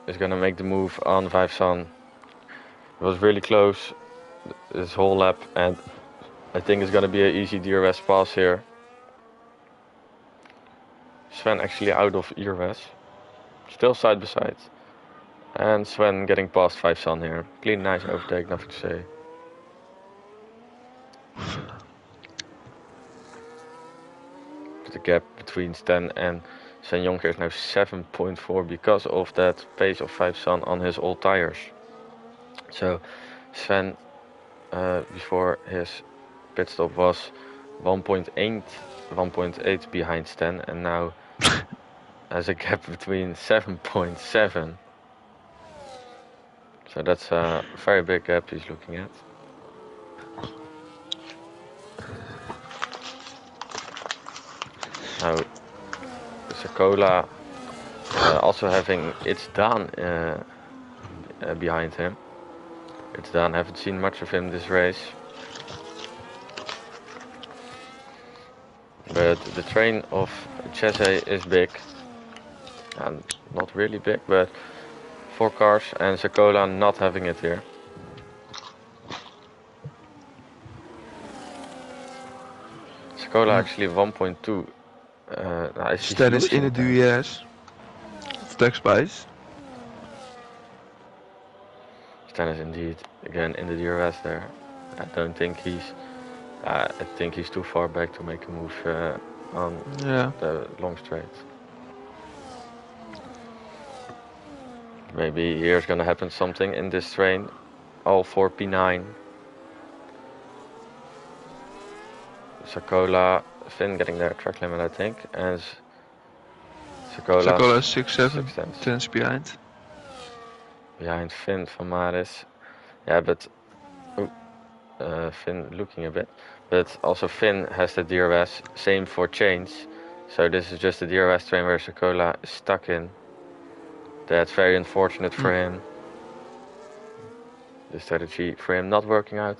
is gonna make the move on 5 Sun. It was really close this whole lap and I think it's gonna be an easy DRS pass here. Sven actually out of ERS. Still side by side. And Sven getting past 5 Sun here. Clean, nice overtake, nothing to say. The gap between Stan and Sven Jonk is now 7.4 because of that pace of 5 Sun on his old tires. So Sven before his pit stop was 1.8 behind Stan and now has a gap between 7.7. So that's a very big gap he's looking at. Now Sakola also having It's Daan behind him. It's Daan, haven't seen much of him this race. But the train of Jesse is big. And not really big, but 4 cars and Sakola not having it here. Sakola actually 1.2. Stan is in the DRS. Dex Price. Stan is indeed again in the DRS there. I don't think I think he's too far back to make a move on the long straight. Maybe here's gonna happen something in this train. All 4 P9. Sakola, Finn getting their track limit, I think, and Sakola Sakola's 6-7 tenths tenths behind. behind Finn van Maris. Yeah, but Finn looking a bit, but also Finn has the DRS. Same for change. So this is just a DRS train where Sakola is stuck in. That's very unfortunate for him. The strategy for him not working out.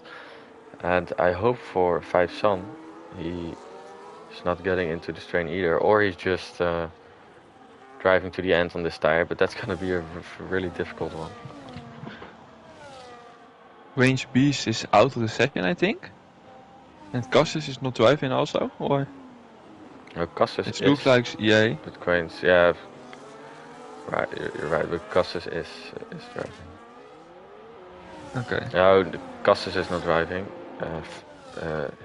And I hope for 5 Sun he is not getting into this train either, or he's just driving to the end on this tire, but that's gonna be a really difficult one. Range Beast is out of the session, I think. And Cassis is not driving also, or? No, Cassis It is. looks like EA. But Cranes, yeah. Right, you're right, but Cassis is driving. Okay. No, Cassis is not driving.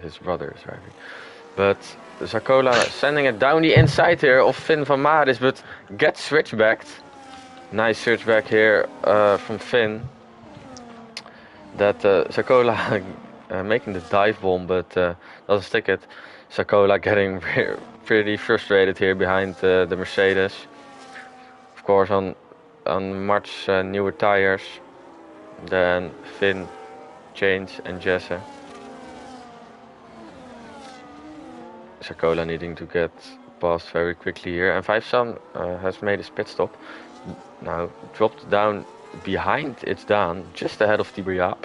His brother is driving. But Sakola sending it down the inside here of Finn van Maris, but gets switchbacked. Nice switchback here from Finn. That Sakola making the dive bomb, but doesn't stick it. Sakola getting pretty frustrated here behind the Mercedes. Of course, on much newer tires than Finn, Change, and Jesse. Sakola needing to get past very quickly here, and 5 Sun has made his pit stop. Now dropped down behind its down, just ahead of Tibriap.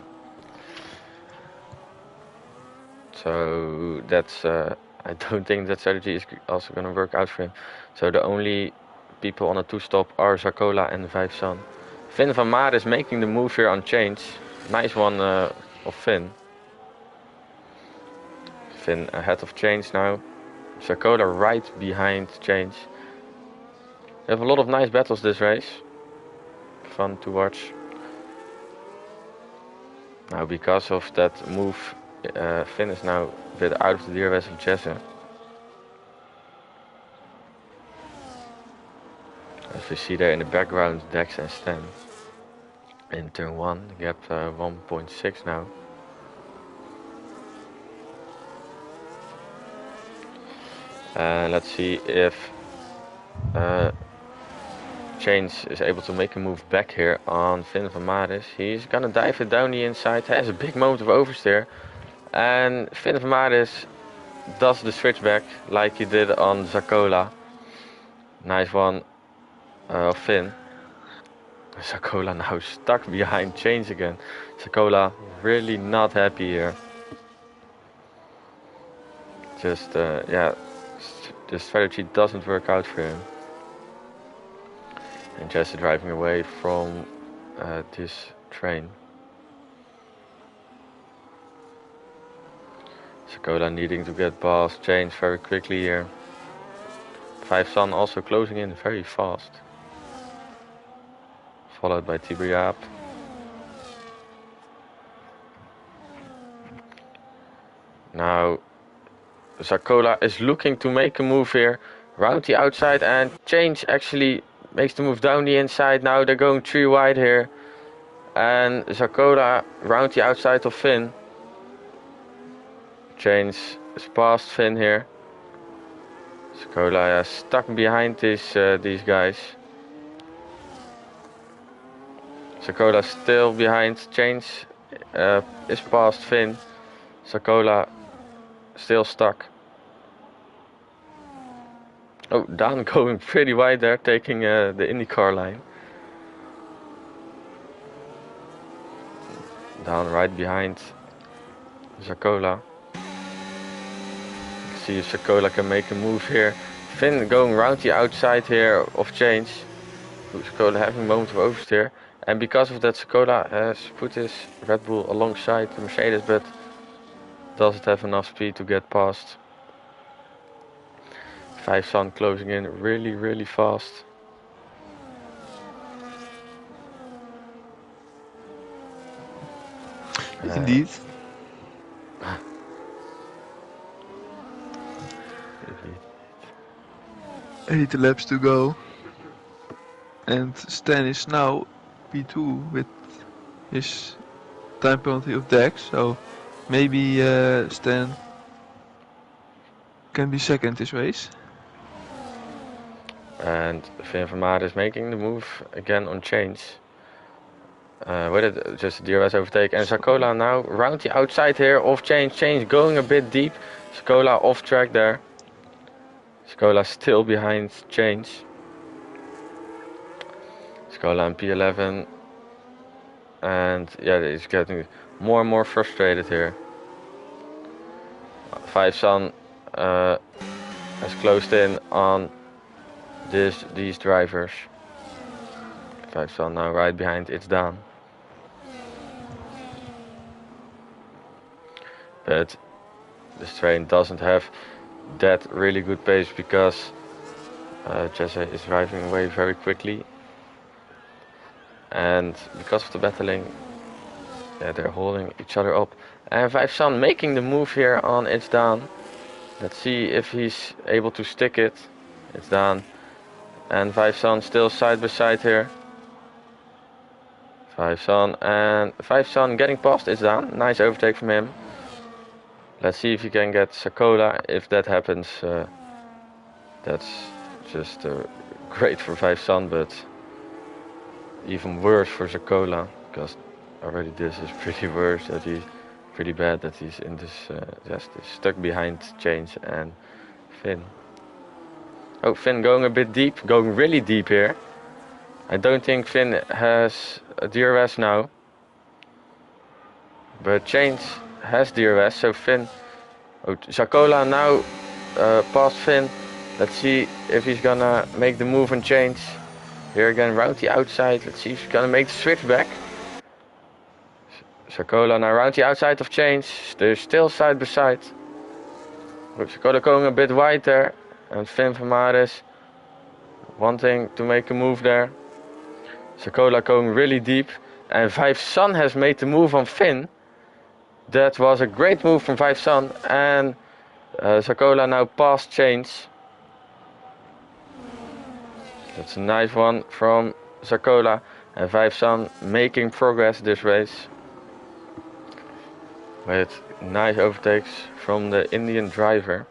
So that's I don't think that strategy is also going to work out for him. So the only people on a 2-stop are Sakola and 5 Sun. Finn van Maris making the move here on change. Nice one of Finn. Finn ahead of change now. Sakola right behind change. We have a lot of nice battles this race. Fun to watch. Now because of that move, Finn is now a bit out of the DRS of Jesse. As we see there in the background, Dex and Stan. In turn 1, gap 1.6 now. Let's see if Change is able to make a move back here on Finn van Maris. He's gonna dive it down the inside, has a big moment of oversteer. And Finn van Maris does the switchback like he did on Sakola. Nice one of Finn. Sakola now stuck behind Change again. Sakola really not happy here. Just, yeah, the strategy doesn't work out for him. And Jesse driving away from this train. Sakola needing to get past Change very quickly here. 5 Sun also closing in very fast. Followed by Tibriap. Now Sakola is looking to make a move here. Round the outside, and Change actually makes the move down the inside. Now they're going 3 wide here. And Sakola round the outside of Finn. Change is past Finn here. Sakola is stuck behind these guys. Sakola still behind. Change is past Finn. Sakola still stuck. Oh, Dan going pretty wide there, taking the IndyCar line. Dan right behind Sakola. See if Sakola can make a move here. Finn going round the outside here of Change. Sakola having a moment of oversteer. And because of that, Sakola has put his Red Bull alongside the Mercedes, but doesn't have enough speed to get past. 5 Sun closing in really fast. Indeed. 8 laps to go. And Stan is now P2 with his time penalty of Dex, so maybe Stan can be second this race. And Finn Vermaat is making the move again on change. With it, just a DRS overtake. And Sakola now round the outside here, off change, going a bit deep. Sakola off track there. Sakola still behind change. Sakola in P11. And yeah, he's getting more and more frustrated here. 5 Sun has closed in on these drivers. 5 Sun now right behind, it's down. But this train doesn't have that really good pace because Jesse is driving away very quickly. And because of the battling, yeah, they're holding each other up. And 5 Sun making the move here on It's Down. Let's see if he's able to stick it. It's down. And 5 Sun still side by side here. 5 Sun and 5 Sun getting past It's Down. Nice overtake from him. Let's see if he can get Sakola. If that happens, that's just great for 5 Sun, but even worse for Sakola, because already this is pretty worse, that he's pretty bad that he's in this just stuck behind Change and Finn. Oh, Finn going a bit deep, going really deep here. I don't think Finn has a DRS now, but Change has DRS, so Finn. Oh, Sakola now past Finn. Let's see if he's gonna make the move and change. Here again, round the outside. Let's see if he's gonna make the switch back. Sakola now round the outside of change. They're still side by side. Sakola going a bit wide there. And Finn Vermaat wanting to make a move there. Sakola going really deep. And 5 Sun has made the move on Finn. That was a great move from 5 Sun. And Sakola now past change. That's a nice one from Sakola. And 5 Sun making progress this race. With nice overtakes from the Indian driver.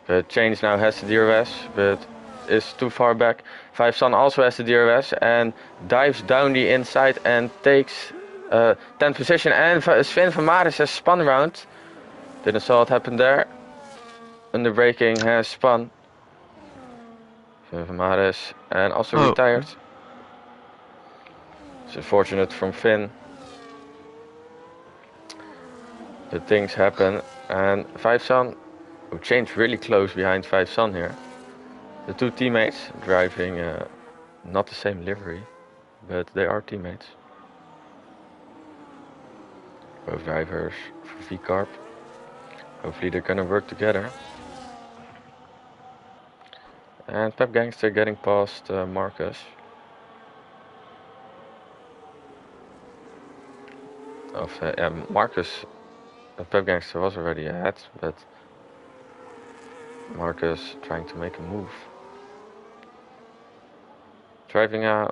But Change now has the DRS, but is too far back. 5 Sun also has the DRS and dives down the inside and takes 10th position. And Finn Vermaat has spun around. Didn't saw it happen there. Under braking has spun. Finn Vermaat and also retired. It's unfortunate from Finn. But things happen, and 5 Sun will change really close behind 5 Sun here. The two teammates driving not the same livery, but they are teammates. Both drivers for V-Carb. Hopefully they're gonna work together. And Pep Gangster getting past Marcus. Marcus. Pep Gangster was already ahead, but Marcus trying to make a move. Driving a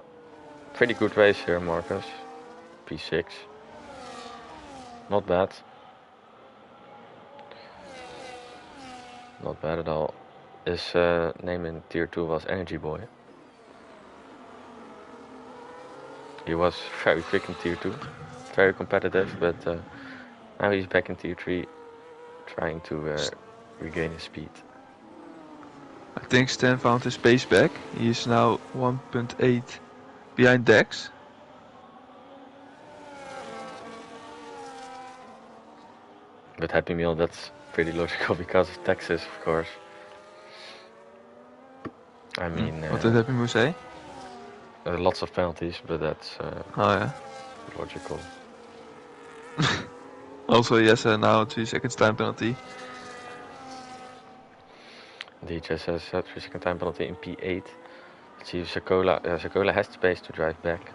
pretty good race here, Marcus. P6. Not bad. Not bad at all. His name in Tier 2 was Energy Boy. He was very quick in Tier 2. Very competitive, but now he's back in Tier 3, trying to regain his speed. I think Stan found his pace back. He is now 1.8 behind Dex. But Happy Meal, that's pretty logical because of Texas, of course. I mean... what did Happy Meal say? Lots of penalties, but that's logical. Also, yes, now 3 seconds time penalty. DJ says 3 second time penalty in P8. Let's see if Sakola, Sakola has the pace to drive back.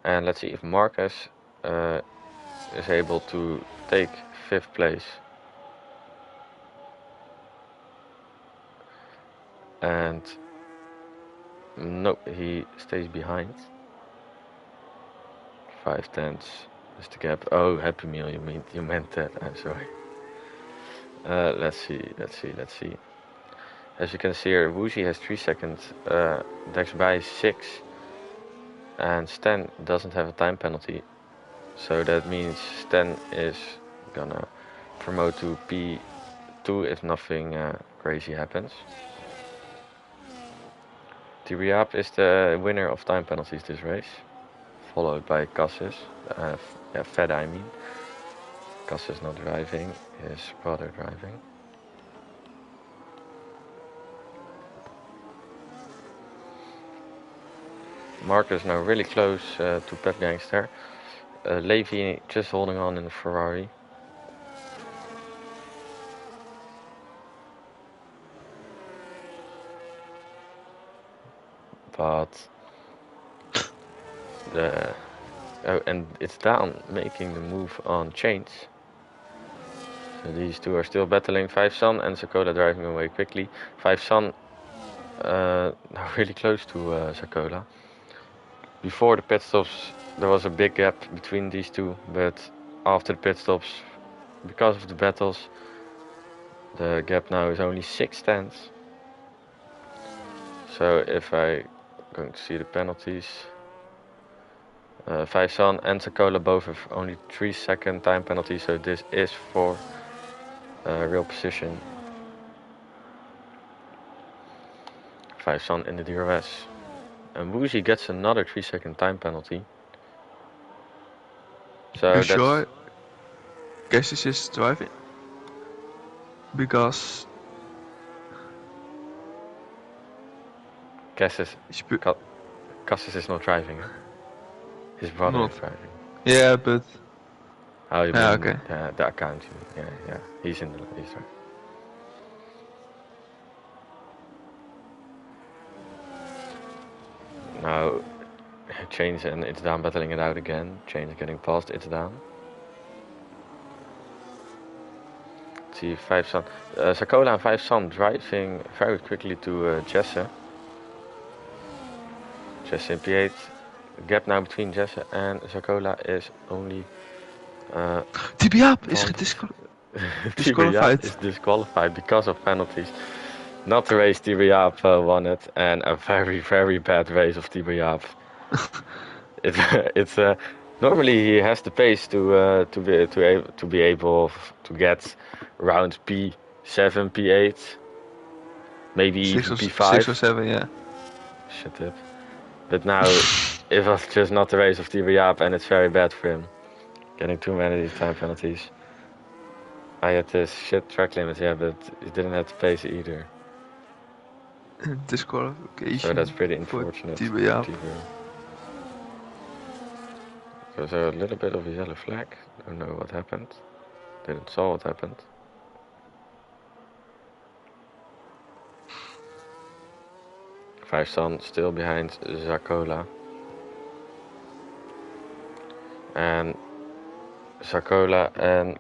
And let's see if Marcus is able to take 5th place. and no, he stays behind. 5 tenths is the gap. Oh, Happy Meal, you meant that. I'm sorry. Let's see. As you can see here, Woozy has 3 seconds, Dexby 6, and Stan doesn't have a time penalty. So that means Stan is gonna promote to P2 if nothing crazy happens. Tibriap is the winner of time penalties this race, followed by Cassis. Fed I mean. Cassis not driving, his brother driving. Marcus now really close to Pep Gangster. Levy just holding on in the Ferrari. But and it's down, making the move on chains. So these two are still battling. 5Sun and Sakola driving away quickly. 5Sun now really close to Sakola. Before the pit stops there was a big gap between these two, but after the pit stops, because of the battles, the gap now is only 6 tenths. So if I going to see the penalties, 5Sun and Sakola both have only 3-second time penalty, so this is for real position. 5Sun in the DRS. And Woozy gets another 3-second time penalty. So You that's sure Cassis is driving? Because Cassis is not driving. His brother Not. is driving. Yeah, but Oh, you yeah, mean okay. the account? You mean. Yeah. He's driving. Now, Chains and It's Down battling it out again. Chains getting past It's Down. Let's see, 5Sun. Sakola and 5Sun driving very quickly to Jesse. Jesse in P8. The gap now between Jesse and Sakola is only... Tibiap is disqualified. is disqualified because of penalties. Not the race Tibriap won it, and a very, very bad race of Tibriap. It's normally he has the pace to be able to get around P7, P8, maybe even P5. 6 or 7, yeah. Shut up. But now it was just not the race of Tibriap, and it's very bad for him. Getting too many time penalties. I had this shit track limits, yeah, but he didn't have the pace either. Disqualification. So that's pretty unfortunate. Tibiap. There's a little bit of a yellow flag. Don't know what happened. Didn't saw what happened. 5Sun still behind Sakola. And Sakola and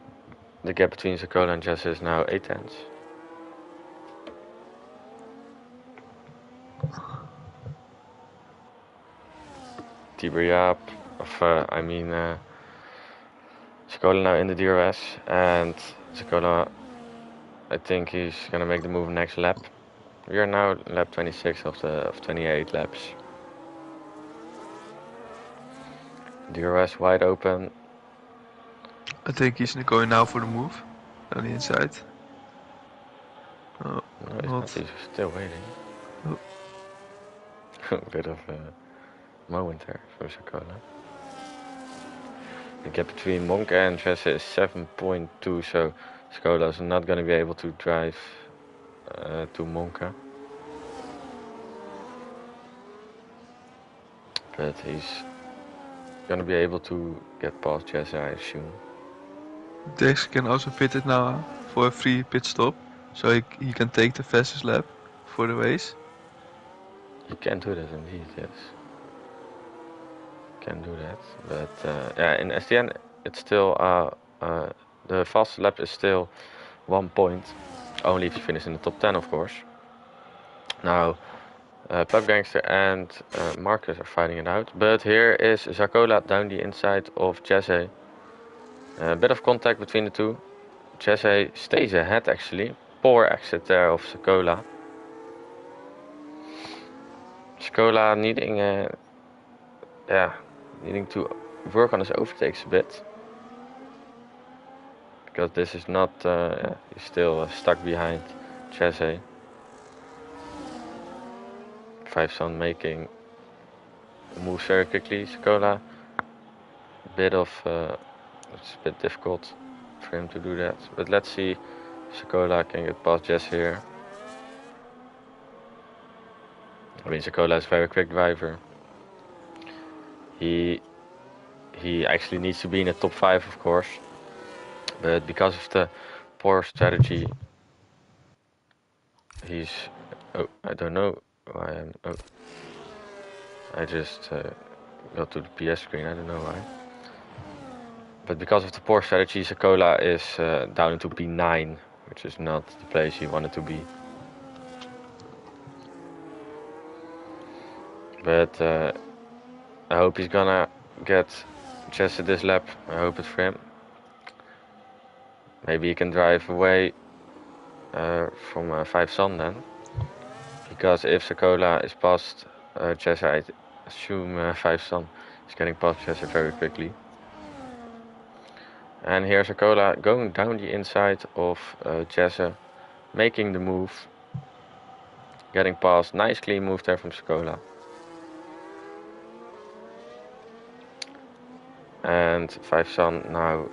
the gap between Sakola and Jesse is now 8 tenths. Tibriap, Sakola now in the DRS, and Sakola, I think he's gonna make the move next lap. We are now lap 26 of 28 laps. DRS wide open. I think he's going now for the move on the inside. Oh, No, he's not. He's still waiting. Oh. A bit of a moment there for Sakola. The gap between Monka and Jesse is 7.2, so Sakola is not going to be able to drive to Monka. But he's going to be able to get past Jesse, I assume. Dex can also pit it now for a free pit stop, so he can take the fastest lap for the race. You can do that indeed, yes. Can do that, but yeah, in SDN it's still the fastest lap is still 1 point, only if you finish in the top 10, of course. Now, Pep Gangster and Marcus are fighting it out, but here is Zakola down the inside of Jesse. A bit of contact between the two. Jesse stays ahead actually. Poor exit there of Zakola. Zakola needing to work on his overtakes a bit. Because this is not, he's still stuck behind Jesse. 5 Sun making moves very quickly. Zakola, it's a bit difficult for him to do that. But let's see, Zakola can get past Jesse here. I mean, Zakola is a very quick driver. He actually needs to be in the top 5, of course. But because of the poor strategy, he's... Oh, I don't know why I'm... Oh. I just got to the PS screen, I don't know why. But because of the poor strategy, Zakola is down into P9, which is not the place he wanted to be. But I hope he's gonna get Jesse this lap. I hope it for him. Maybe he can drive away from 5 Sun then. Because if Zakola is past Jesse, I assume 5 Sun is getting past Jesse very quickly. And here's Zakola going down the inside of Jesse, making the move. Getting past, nice clean move there from Zakola. And 5 Sun now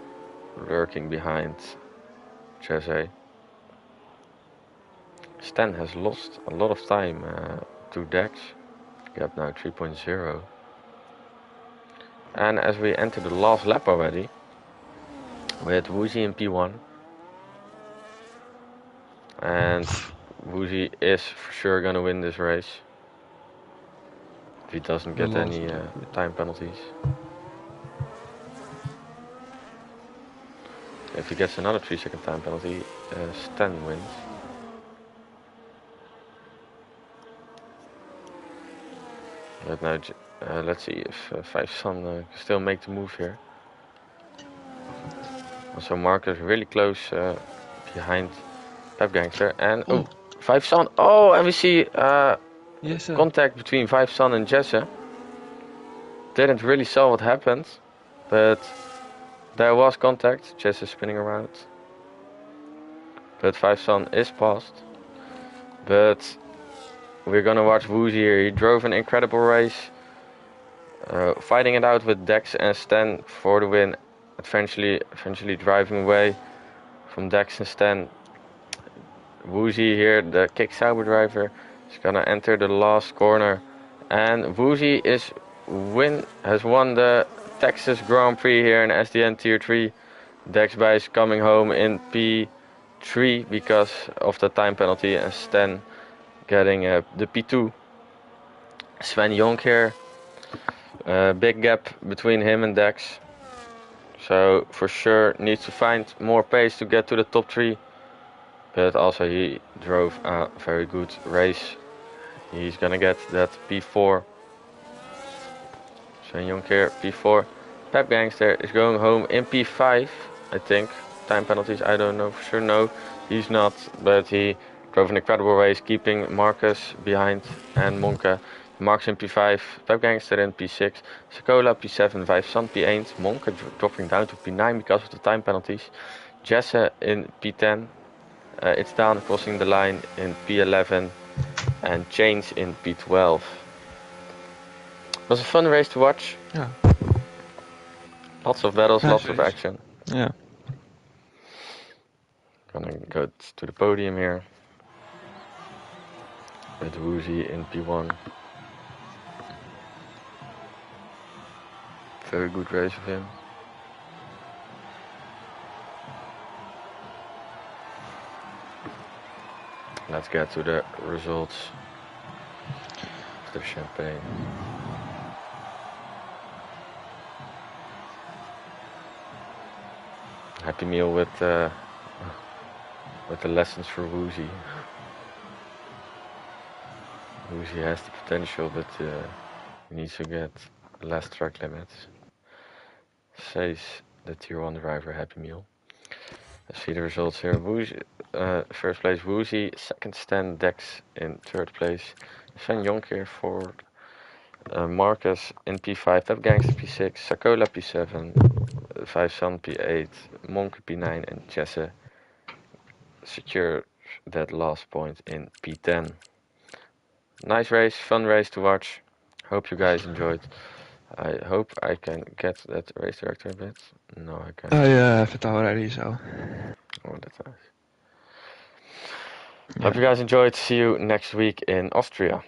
lurking behind Jesse. Stan has lost a lot of time to Dex. Gap now 3.0. And as we enter the last lap already, with Woozy in P1. And Woozy is for sure gonna win this race. If he doesn't get any time penalties. If he gets another 3-second time penalty, Stan wins. But now, let's see if 5 Sun can still make the move here. Also, Marcus really close behind Pep Gangster. And, 5 Sun. Oh, and we see Yes, contact between 5 Sun and Jesse. Didn't really saw what happened, but there was contact. Jesse spinning around. But 5 Sun is past. But we're gonna watch Woozy here. He drove an incredible race. Fighting it out with Dex and Stan for the win. Eventually driving away from Dex and Stan. Woozy here, the kick Sauber driver, is gonna enter the last corner. And Woozy has won the Texas Grand Prix here in SDN Tier 3. Dex is coming home in P3 because of the time penalty, and Stan getting the P2. Sven Jonk here. Big gap between him and Dex. So for sure needs to find more pace to get to the top 3. But also he drove a very good race. He's gonna get that P4. Sven Jonk here, P4. Pep Gangster is going home in P5, I think. Time penalties, I don't know for sure. No, he's not. But he drove an incredible race, keeping Marcus behind and Monke. Marcus in P5, Pep Gangster in P6, Zakola P7, 5 Sun P8, Monke dropping down to P9 because of the time penalties. Jesse in P10, it's down crossing the line in P11, and Chains in P12. It was a fun race to watch. Yeah. Lots of battles, lots of action. Yeah. Gonna go to the podium here. With Woozy in P1. Very good race of him. Let's get to the results of the champagne. Happy meal with the lessons for Woozy. Woozy has the potential, but he needs to get less track limits. Says the tier 1 driver Happy Meal. Let's see the results here. Woozy, first place Woozy, second Stan Dex in third place. Sven Jonkheer fourth. Marcus in P5, Pep Gangster P6, Sakola P7, 5 Sun P8, Monk P9 and Jesse secured that last point in P10. Nice race, fun race to watch. Hope you guys enjoyed. I hope I can get that race director a bit. No, I can't. I have it already, so. Oh, that's nice. Hope you guys enjoyed. See you next week in Austria.